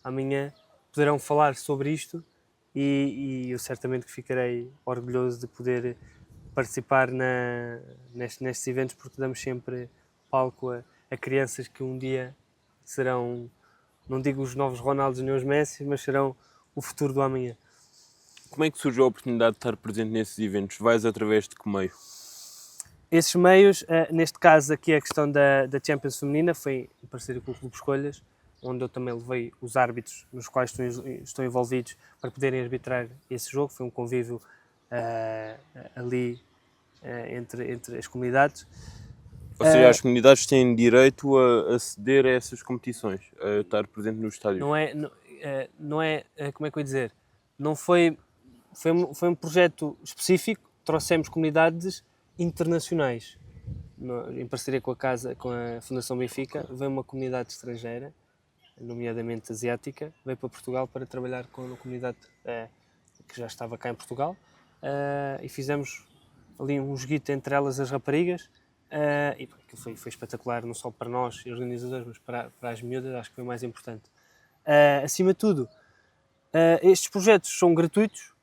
amanhã, poderão falar sobre isto e eu certamente que ficarei orgulhoso de poder participar nestes eventos, porque damos sempre palco a crianças que um dia serão, não digo os novos Ronaldos nem os Messi, mas serão o futuro do amanhã. Como é que surgiu a oportunidade de estar presente nesses eventos? Vais através de que meio? Esses meios, neste caso aqui a questão da Champions feminina, foi em parceria com o Clube Escolhas, onde eu também levei os árbitros nos quais estão envolvidos para poderem arbitrar esse jogo. Foi um convívio ali entre as comunidades. Ou seja, as comunidades têm direito a aceder a essas competições, a estar presente no estádio. Não é, como é que eu ia dizer? Não foi foi um projeto específico, trouxemos comunidades internacionais. Em parceria com a Fundação Benfica, veio uma comunidade estrangeira, nomeadamente asiática, veio para Portugal para trabalhar com a comunidade que já estava cá em Portugal, e fizemos ali um joguito entre elas, as raparigas, e foi espetacular, não só para nós, organizadores, mas para as miúdas, acho que foi o mais importante. Acima de tudo, estes projetos são gratuitos,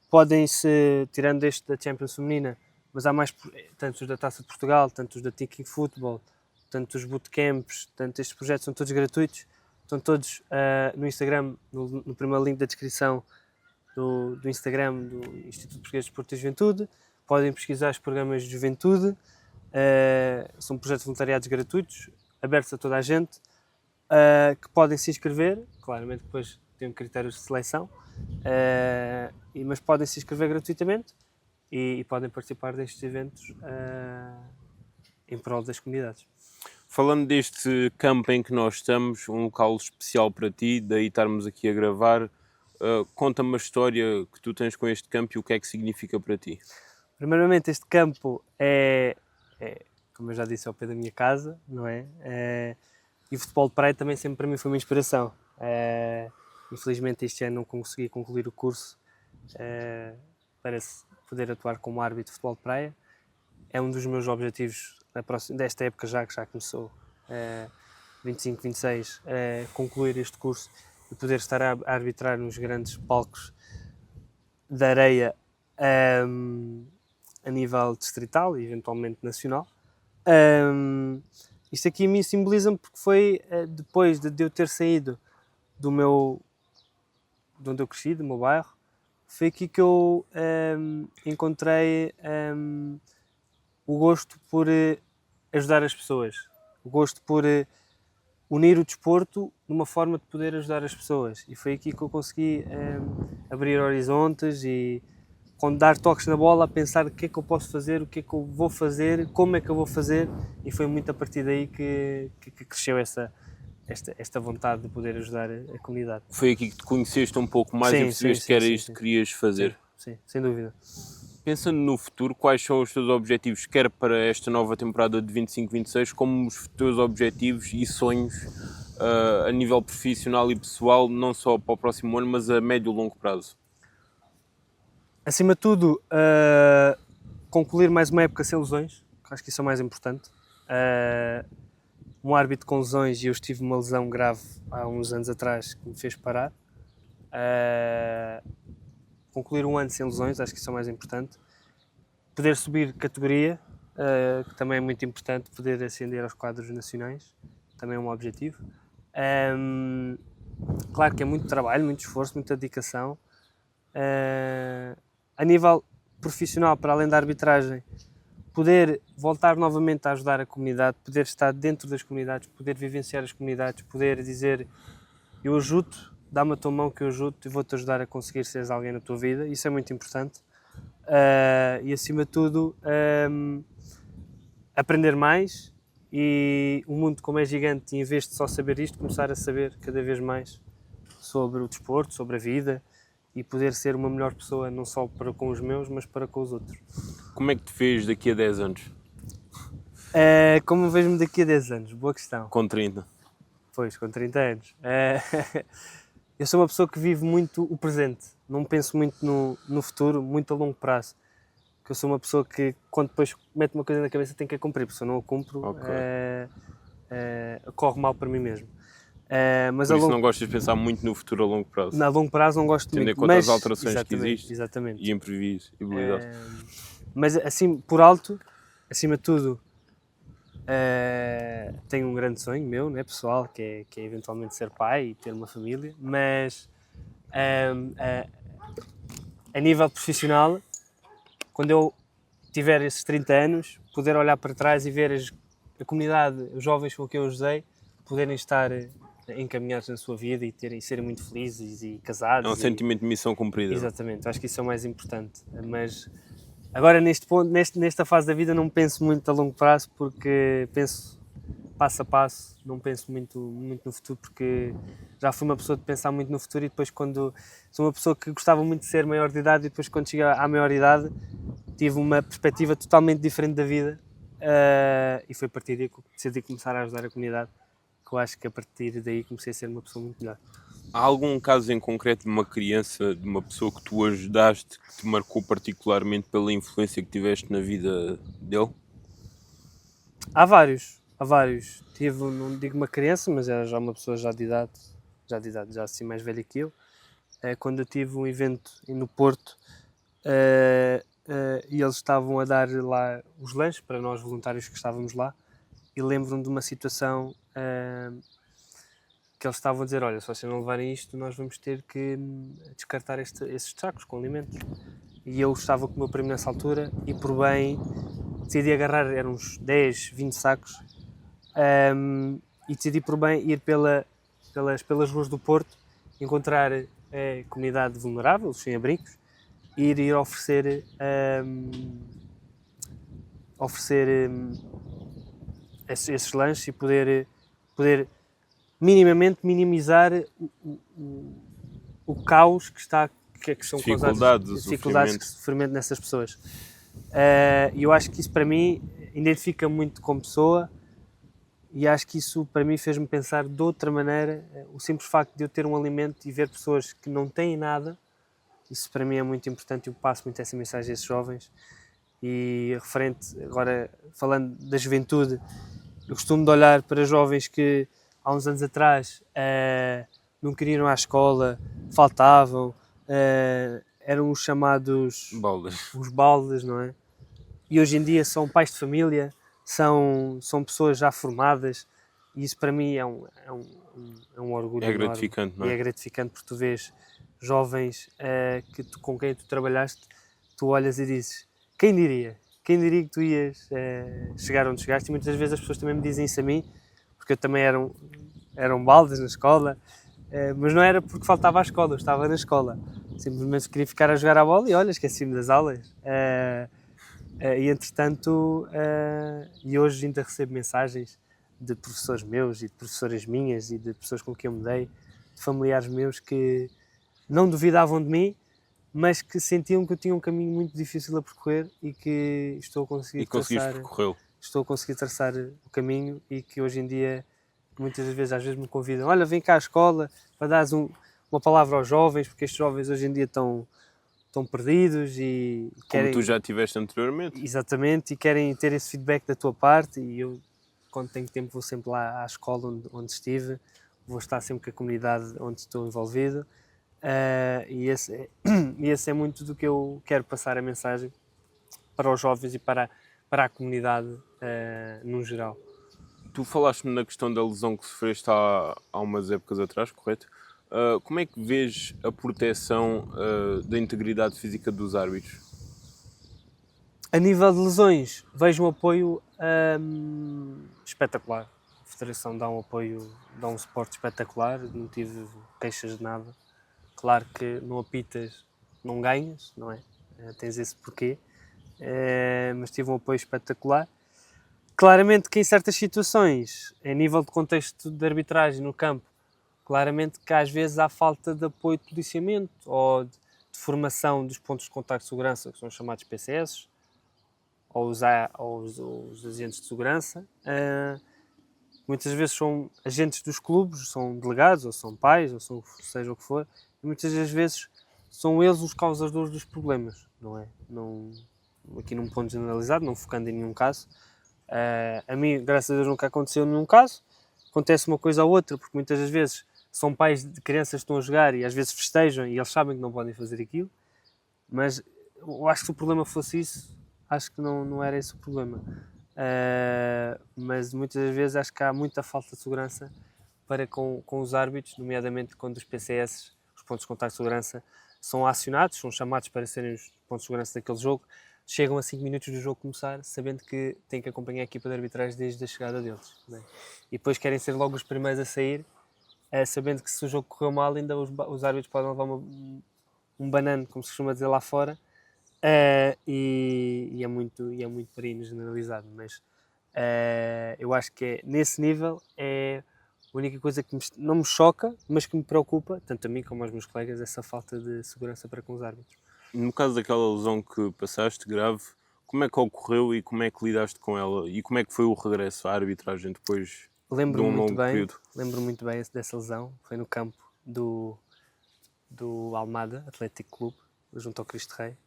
podem-se, tirando este da Champions Feminina, mas há mais, tanto os da Taça de Portugal, tanto os da Tiki Football, tanto os bootcamps, tanto estes projetos são todos gratuitos, estão todos no Instagram, no primeiro link da descrição do Instagram do Instituto Português de Desporto e Juventude. Podem pesquisar os programas de juventude, são projetos voluntariados gratuitos, abertos a toda a gente, que podem se inscrever, claramente depois tem critérios de seleção, mas podem se inscrever gratuitamente e podem participar destes eventos em prol das comunidades. Falando deste campo em que nós estamos, um local especial para ti, daí estarmos aqui a gravar, conta-me a história que tu tens com este campo e o que é que significa para ti. Primeiramente, este campo é como eu já disse, ao pé da minha casa, não é? E o futebol de praia também sempre para mim foi uma inspiração. Infelizmente este ano não consegui concluir o curso para poder atuar como árbitro de futebol de praia. É um dos meus objetivos desta época que já começou, 25, 26, concluir este curso e poder estar a arbitrar nos grandes palcos da areia a nível distrital e eventualmente nacional. Isto aqui me simboliza-me porque foi depois de eu ter saído de onde eu cresci, do meu bairro, foi aqui que eu encontrei o gosto por ajudar as pessoas, o gosto por unir o desporto numa forma de poder ajudar as pessoas, e foi aqui que eu consegui abrir horizontes e quando dar toques na bola a pensar o que é que eu posso fazer, o que é que eu vou fazer, como é que eu vou fazer, e foi muito a partir daí que cresceu esta vontade de poder ajudar a comunidade. Foi aqui que te conheceste um pouco mais e percebeste que era isto que querias fazer? Sim, sem dúvida. Pensando no futuro, quais são os teus objetivos, quer para esta nova temporada de 25-26, como os teus objetivos e sonhos a nível profissional e pessoal, não só para o próximo ano, mas a médio e longo prazo? Acima de tudo, concluir mais uma época sem lesões, que acho que isso é o mais importante. Um árbitro com lesões, e eu tive uma lesão grave há uns anos atrás que me fez parar. Concluir um ano sem lesões, acho que isso é o mais importante. Poder subir categoria, que também é muito importante, poder ascender aos quadros nacionais, também é um objetivo. Claro que é muito trabalho, muito esforço, muita dedicação. A nível profissional, para além da arbitragem, poder voltar novamente a ajudar a comunidade, poder estar dentro das comunidades, poder vivenciar as comunidades, poder dizer eu ajudo, dá-me a tua mão que eu ajudo e vou-te ajudar a conseguir seres alguém na tua vida. Isso é muito importante. E acima de tudo, aprender mais, e o mundo como é gigante, e em vez de só saber isto, começar a saber cada vez mais sobre o desporto, sobre a vida, e poder ser uma melhor pessoa, não só para com os meus, mas para com os outros. Como é que te vês daqui a 10 anos? Como vejo-me daqui a 10 anos? Boa questão. Com 30? Pois, com 30 anos. Eu sou uma pessoa que vive muito o presente, não penso muito no futuro, muito a longo prazo. Porque eu sou uma pessoa que, quando depois mete uma coisa na cabeça, tem que a cumprir, porque se eu não a cumpro, corre mal para mim mesmo. Mas por isso não gostas de pensar muito no futuro a longo prazo? A longo prazo não gosto muito. Tendo em conta as alterações que existem exatamente. E imprevisibilidade. Mas assim, por alto, acima de tudo, tenho um grande sonho meu, né, pessoal, que é eventualmente ser pai e ter uma família, mas a nível profissional, quando eu tiver esses 30 anos, poder olhar para trás e ver a comunidade, os jovens com quem eu ajudei, poderem estar encaminhados na sua vida e serem muito felizes e casados. É um sentimento de missão cumprida. Exatamente, acho que isso é o mais importante. Mas agora, neste ponto, nesta fase da vida, não penso muito a longo prazo, porque penso passo a passo, não penso muito no futuro, porque já fui uma pessoa de pensar muito no futuro e depois sou uma pessoa que gostava muito de ser maior de idade e depois quando cheguei à maior idade tive uma perspectiva totalmente diferente da vida e foi a partir daí que decidi começar a ajudar a comunidade, que eu acho que a partir daí comecei a ser uma pessoa muito melhor. Há algum caso em concreto de uma criança, de uma pessoa que tu ajudaste, que te marcou particularmente pela influência que tiveste na vida dele? Há vários. Tive, não digo uma criança, mas era já uma pessoa já assim mais velha que eu. Quando eu tive um evento no Porto e eles estavam a dar lá os lanches para nós voluntários que estávamos lá, e lembro-me de uma situação que eles estavam a dizer, olha, se vocês não levarem isto, nós vamos ter que descartar esses sacos com alimentos. E eu estava com o meu primo nessa altura e por bem decidi agarrar, eram uns 10, 20 sacos, e decidi por bem ir pelas ruas do Porto, encontrar a comunidade vulnerável, os sem-abrigos, e ir oferecer esses lanches e poder minimamente minimizar o caos que são causadas, dificuldades de sofrimento nessas pessoas. E eu acho que isso para mim identifica muito como pessoa e acho que isso para mim fez-me pensar de outra maneira. O simples facto de eu ter um alimento e ver pessoas que não têm nada, isso para mim é muito importante. Eu passo muito essa mensagem a esses jovens. E referente, agora falando da juventude, eu costumo de olhar para jovens que há uns anos atrás não queriam ir à escola, faltavam, eram os chamados os baldas, não é? E hoje em dia são pais de família, são pessoas já formadas e isso para mim é um orgulho enorme. Gratificante, não é? E é gratificante porque tu vês jovens com quem tu trabalhaste, tu olhas e dizes, quem diria que tu ias chegar onde chegaste? E muitas vezes as pessoas também me dizem isso a mim, porque eu também eram baldas na escola, mas não era porque faltava à escola, eu estava na escola, simplesmente queria ficar a jogar a bola e olha, esqueci-me das aulas. E entretanto, e hoje ainda recebo mensagens de professores meus e de professoras minhas e de pessoas com quem eu me dei, de familiares meus que não duvidavam de mim, mas que sentiam que eu tinha um caminho muito difícil a percorrer e que estou a conseguir traçar o caminho e que hoje em dia muitas vezes às vezes me convidam, olha, vem cá à escola para dares uma palavra aos jovens, porque estes jovens hoje em dia estão perdidos e querem... Como tu já tiveste anteriormente. Exatamente, e querem ter esse feedback da tua parte e eu, quando tenho tempo, vou sempre lá à escola onde estive, vou estar sempre com a comunidade onde estou envolvido e esse é muito do que eu quero passar a mensagem para os jovens e para a comunidade no geral. Tu falaste-me na questão da lesão que sofreste há umas épocas atrás, correto? Como é que vês a proteção da integridade física dos árbitros? A nível de lesões, vejo um apoio espetacular. A Federação dá um apoio, dá um suporte espetacular, não tive queixas de nada. Claro que não apitas, não ganhas, não é? Tens esse porquê, mas tive um apoio espetacular. Claramente que em certas situações, a nível de contexto de arbitragem no campo, claramente que às vezes há falta de apoio de policiamento ou de formação dos pontos de contacto de segurança, que são chamados PCS, ou os agentes de segurança. Muitas vezes são agentes dos clubes, são delegados, ou são pais, ou seja o que for, e muitas das vezes são eles os causadores dos problemas, não é? Aqui num ponto generalizado, não focando em nenhum caso. A mim, graças a Deus, nunca aconteceu nenhum caso. Acontece uma coisa ou outra, porque muitas das vezes são pais de crianças que estão a jogar e às vezes festejam e eles sabem que não podem fazer aquilo. Mas eu acho que se o problema fosse isso, acho que não era esse o problema. Mas muitas das vezes acho que há muita falta de segurança para com os árbitros, nomeadamente quando os PCS, os pontos de contacto de segurança, são acionados, são chamados para serem os pontos de segurança daquele jogo, chegam a 5 minutos do jogo começar, sabendo que têm que acompanhar a equipa de arbitragem desde a chegada deles. Né? E depois querem ser logo os primeiros a sair, sabendo que se o jogo correu mal, ainda os árbitros podem levar um banano, como se costuma dizer lá fora, e é muito por aí generalizado. Mas Eu acho que nesse nível é a única coisa que não me choca, mas que me preocupa, tanto a mim como aos meus colegas, essa falta de segurança para com os árbitros. No caso daquela lesão que passaste grave, como é que ocorreu e como é que lidaste com ela? E como é que foi o regresso à arbitragem depois de um longo período? Lembro muito bem dessa lesão. Foi no campo do Almada Atlético Clube, junto ao Cristo Rei.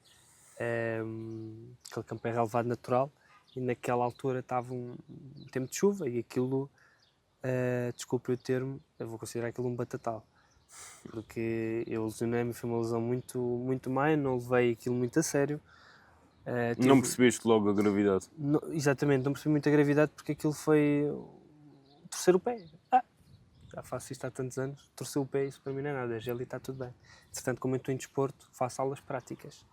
Aquele campo é relevado natural e naquela altura estava um tempo de chuva e aquilo, desculpe o termo, eu vou considerar aquilo um batatal. Porque eu lesionei-me, foi uma lesão muito, muito má, não levei aquilo muito a sério. Não percebeste logo a gravidade? Exatamente, não percebi muita gravidade porque aquilo foi torcer o pé. Já faço isto há tantos anos, torcer o pé, isso para mim não é nada, gelo e está tudo bem. Portanto, como eu estou em desporto, faço aulas práticas.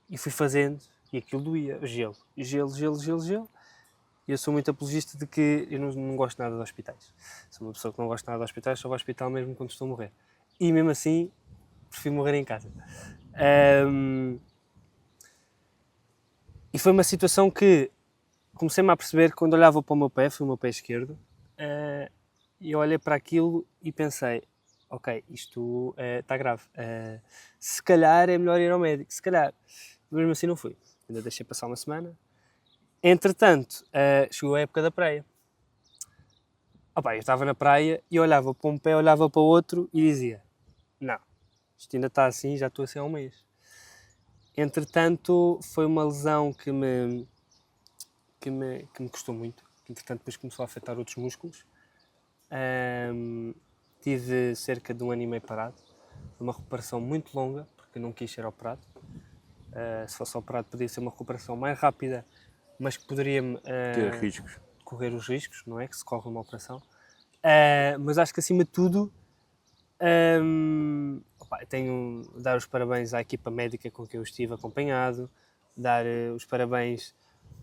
E fui fazendo, e aquilo doía, gelo. E eu sou muito apologista de que eu não gosto nada de hospitais. Sou uma pessoa que não gosta nada de hospitais, só vou ao hospital mesmo quando estou a morrer. E mesmo assim, prefiro morrer em casa. E foi uma situação que comecei-me a perceber quando olhava para o meu pé, foi o meu pé esquerdo, e eu olhei para aquilo e pensei, ok, isto está grave. Se calhar é melhor ir ao médico, se calhar. Mesmo assim não fui. Ainda deixei passar uma semana. Entretanto, chegou a época da praia. Eu estava na praia e olhava para um pé, olhava para o outro e dizia, não, isto ainda está assim, já estou assim há um mês. Entretanto, foi uma lesão que me custou muito. Entretanto, depois começou a afetar outros músculos. Tive cerca de 1 ano e meio parado. Foi uma recuperação muito longa, porque não quis ser operado. Se fosse operado, podia ser uma recuperação mais rápida, mas que poderia-me Ter riscos. correr os riscos, não é? Que se corre uma operação. Mas acho que, acima de tudo, tenho de dar os parabéns à equipa médica com quem eu estive acompanhado, dar os parabéns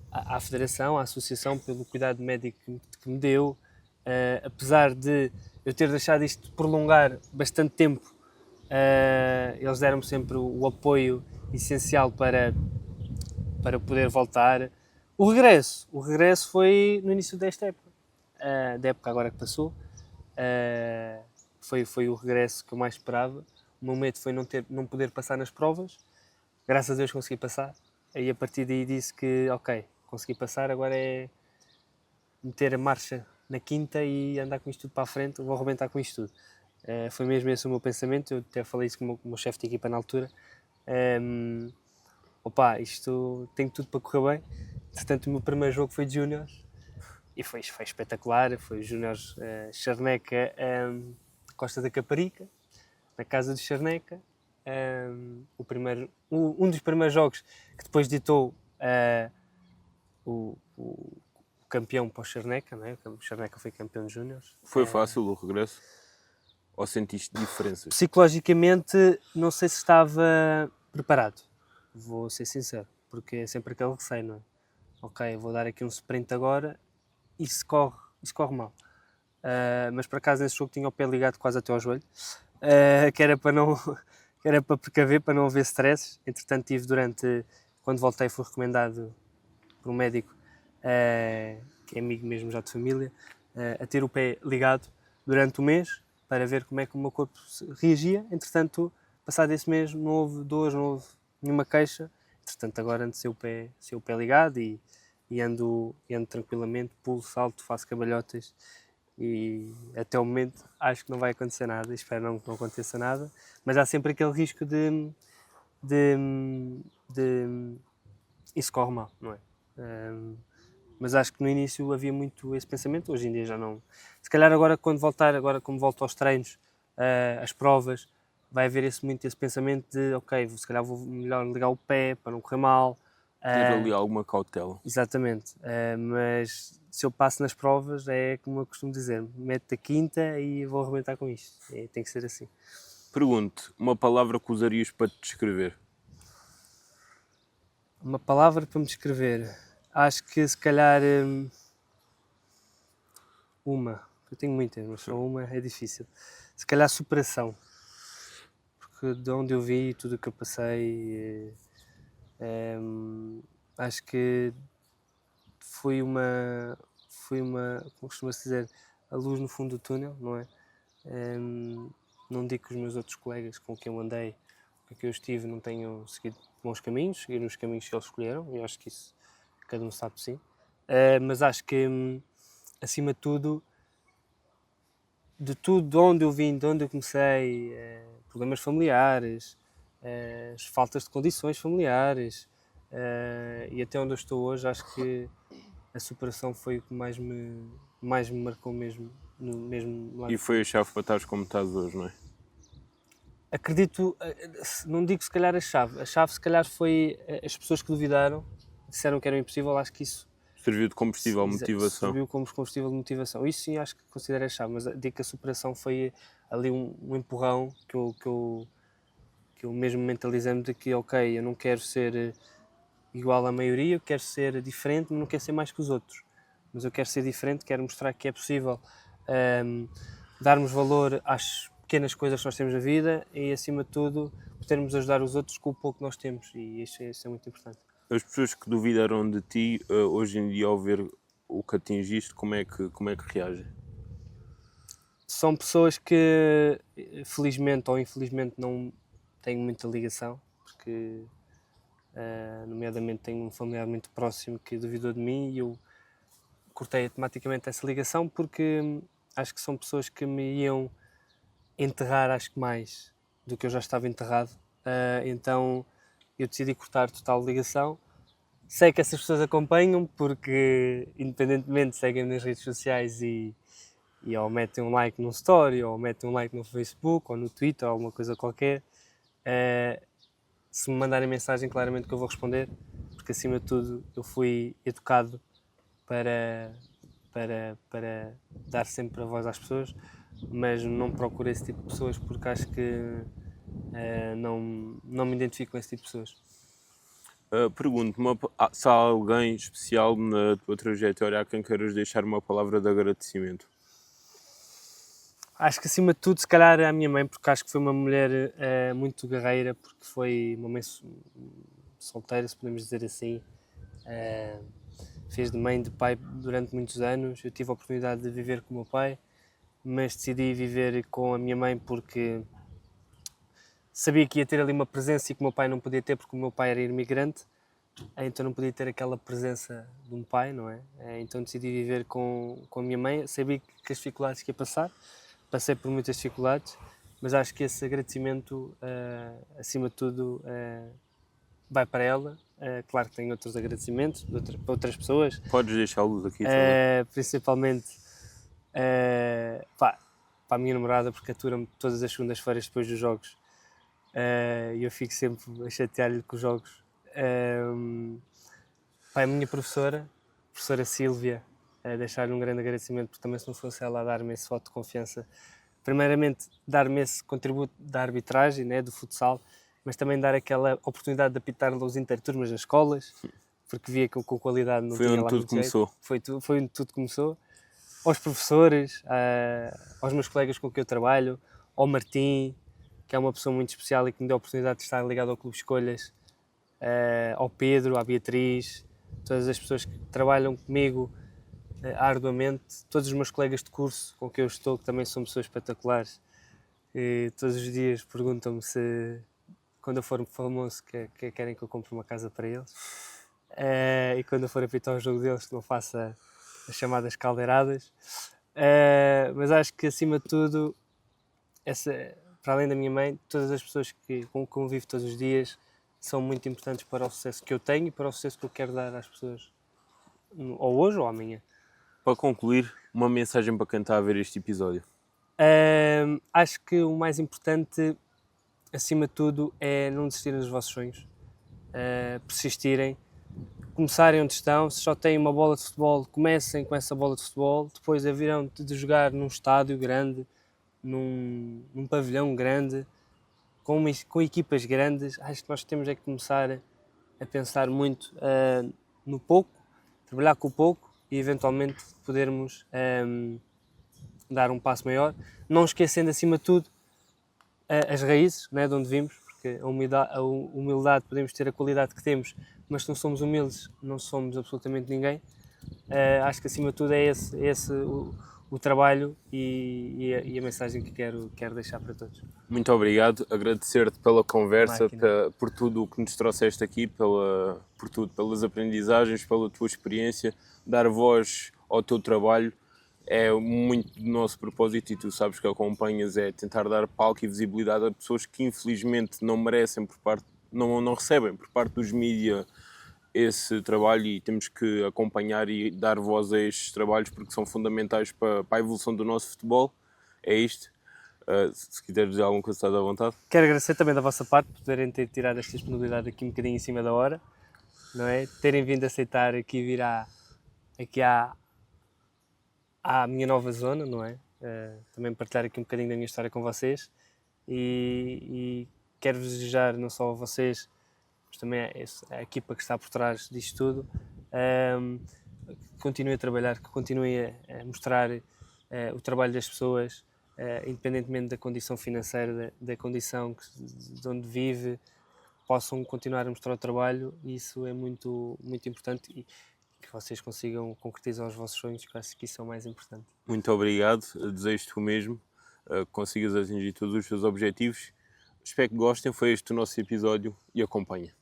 à Federação, à Associação, pelo cuidado médico que me deu. Apesar de eu ter deixado isto prolongar bastante tempo, eles deram-me sempre o apoio essencial para poder voltar. O regresso foi no início desta época, da época agora que passou. Foi o regresso que eu mais esperava. O meu medo foi não poder passar nas provas. Graças a Deus consegui passar. Aí a partir daí disse que, ok, consegui passar, agora é meter a marcha na quinta e andar com isto tudo para a frente, vou arrebentar com isto tudo. Foi mesmo esse o meu pensamento, eu até falei isso com o meu chefe de equipa na altura. Isto tem tudo para correr bem. Portanto, o meu primeiro jogo foi de Júniors e foi espetacular. Foi Júniors Charneca, Costa da Caparica, na casa de Charneca. Um dos primeiros jogos que depois ditou o campeão para o Charneca, não é? O Charneca foi campeão de Júniors. Foi fácil o regresso? Ou sentiste diferenças? Psicologicamente, não sei se estava preparado, vou ser sincero, porque é sempre aquele receio, não é? Ok, vou dar aqui um sprint agora e se corre mal. Mas por acaso nesse jogo tinha o pé ligado quase até ao joelho, que era para precaver, para não haver stresses. Entretanto, quando voltei, fui recomendado por um médico, que é amigo mesmo já de família, a ter o pé ligado durante o mês, para ver como é que o meu corpo reagia. Entretanto, passado esse mês, não houve dores, não houve nenhuma queixa. Entretanto, agora ando sem o pé ligado e ando tranquilamente, pulo, salto, faço cambalhotas e até o momento acho que não vai acontecer nada, espero não que não aconteça nada, mas há sempre aquele risco de isso corre mal, não é? Mas acho que no início havia muito esse pensamento, hoje em dia já não. Se calhar agora quando voltar, agora como volto aos treinos, às provas, vai haver muito esse pensamento de ok, se calhar vou melhor ligar o pé para não correr mal. Ter ali alguma cautela. Exatamente, mas se eu passo nas provas é como eu costumo dizer, meto a quinta e vou arrebentar com isto, tem que ser assim. Pergunto, uma palavra que usarias para te descrever? Uma palavra para me descrever, acho que se calhar eu tenho muitas, mas só uma é difícil. Se calhar superação, porque de onde eu vi, tudo o que eu passei, acho que foi uma, como costuma-se dizer, a luz no fundo do túnel, não é? Não digo que os meus outros colegas com quem eu andei, com quem eu estive, não tenham seguido bons caminhos, seguiram os caminhos que eles escolheram, e eu acho que isso cada um sabe sim. Mas acho que, acima de tudo, de onde eu vim, de onde eu comecei, problemas familiares, as faltas de condições familiares, e até onde eu estou hoje, acho que a superação foi o que mais me marcou mesmo, no mesmo lado. E foi a chave para estares como estás hoje, não é? Acredito, não digo se calhar a chave se calhar foi as pessoas que duvidaram, disseram que era impossível, acho que isso Serviu de combustível, motivação. serviu como combustível de motivação. Isso sim acho que considero a chave, mas digo que a superação foi ali um empurrão que eu mesmo mentalizei-me de que, ok, eu não quero ser igual à maioria, eu quero ser diferente, mas não quero ser mais que os outros. Mas eu quero ser diferente, quero mostrar que é possível darmos valor às pequenas coisas que nós temos na vida e, acima de tudo, podermos ajudar os outros com o pouco que nós temos, e isso é muito importante. As pessoas que duvidaram de ti, hoje em dia, ao ver o que atingiste, como é que reagem? São pessoas que, felizmente ou infelizmente, não tenho muita ligação, porque, nomeadamente, tenho um familiar muito próximo que duvidou de mim e eu cortei automaticamente essa ligação, porque acho que são pessoas que me iam enterrar, acho que mais do que eu já estava enterrado. Então eu decidi cortar total ligação. Sei que essas pessoas acompanham porque, independentemente, seguem-me nas redes sociais e ou metem um like num story, ou metem um like no Facebook, ou no Twitter, ou alguma coisa qualquer. Se me mandarem mensagem, claramente que eu vou responder, porque, acima de tudo, eu fui educado para dar sempre a voz às pessoas, mas não procuro esse tipo de pessoas porque acho que não me identifico com esse tipo de pessoas. Pergunto-me se há alguém especial na tua trajetória a quem queiras deixar uma palavra de agradecimento. Acho que, acima de tudo, se calhar a minha mãe, porque acho que foi uma mulher muito guerreira, porque foi uma mãe solteira, se podemos dizer assim. Fez de mãe e de pai durante muitos anos. Eu tive a oportunidade de viver com o meu pai, mas decidi viver com a minha mãe porque sabia que ia ter ali uma presença e que o meu pai não podia ter, porque o meu pai era imigrante, então não podia ter aquela presença de um pai, não é? Então decidi viver com a minha mãe. Sabia que as dificuldades que ia passar, passei por muitas dificuldades, mas acho que esse agradecimento, acima de tudo, vai para ela. Claro que tenho outros agradecimentos para outras pessoas. Podes deixá-los aqui também. Principalmente para a minha namorada, porque atura-me todas as segundas-feiras depois dos jogos, e eu fico sempre a chatear-lhe com os jogos. Para a minha professora Sílvia, deixar-lhe um grande agradecimento, porque também, se não fosse ela a dar-me esse voto de confiança, primeiramente dar-me esse contributo da arbitragem, né, do futsal, mas também dar aquela oportunidade de apitar os interturmas nas escolas, porque via que com qualidade não tinha lá muito jeito. Foi onde tudo começou. Aos professores, aos meus colegas com quem eu trabalho, ao Martim, que é uma pessoa muito especial e que me deu a oportunidade de estar ligado ao Clube Escolhas, ao Pedro, à Beatriz, todas as pessoas que trabalham comigo arduamente, todos os meus colegas de curso com quem eu estou, que também são pessoas espetaculares, e todos os dias perguntam-me se, quando eu for famoso, que querem que eu compre uma casa para eles, e quando eu for apitar o jogo deles, que não faça as chamadas caldeiradas. Mas acho que, acima de tudo, para além da minha mãe, todas as pessoas com que convivo todos os dias são muito importantes para o sucesso que eu tenho e para o sucesso que eu quero dar às pessoas, ou hoje ou amanhã. Para concluir, uma mensagem para quem está a ver este episódio. Acho que o mais importante, acima de tudo, é não desistirem dos vossos sonhos, persistirem, começarem onde estão. Se só têm uma bola de futebol, comecem com essa bola de futebol, depois haverão de jogar num estádio grande, num pavilhão grande, com equipas grandes. Acho que nós temos é que começar a pensar muito no pouco, trabalhar com o pouco e, eventualmente, podermos dar um passo maior, não esquecendo, acima de tudo, as raízes, né, de onde vimos, porque a humildade, podemos ter a qualidade que temos, mas se não somos humildes, não somos absolutamente ninguém. acho que acima de tudo é esse o trabalho e a mensagem que quero deixar para todos. Muito obrigado, agradecer-te pela conversa, Máquina. por tudo o que nos trouxeste aqui, por tudo, pelas aprendizagens, pela tua experiência, dar voz ao teu trabalho é muito do nosso propósito, e tu sabes que acompanhas, é tentar dar palco e visibilidade a pessoas que infelizmente não merecem não recebem por parte dos mídia esse trabalho, e temos que acompanhar e dar voz a estes trabalhos porque são fundamentais para a evolução do nosso futebol. É isto. Se quiseres dizer alguma coisa, estás à vontade. Quero agradecer também da vossa parte por poderem ter tirado esta disponibilidade aqui um bocadinho em cima da hora, não é? Terem vindo a aceitar aqui vir aqui à minha nova zona, não é? Também partilhar aqui um bocadinho da minha história com vocês e quero-vos desejar não só a vocês, mas também a equipa que está por trás disto tudo, que continue a trabalhar, que continue a mostrar o trabalho das pessoas, independentemente da condição financeira, da condição de onde vive, possam continuar a mostrar o trabalho, e isso é muito, muito importante, e que vocês consigam concretizar os vossos sonhos, que acho que isso é o mais importante. Muito obrigado, desejo-te o mesmo, que consigas atingir todos os teus objetivos. Espero que gostem, foi este o nosso episódio e acompanha.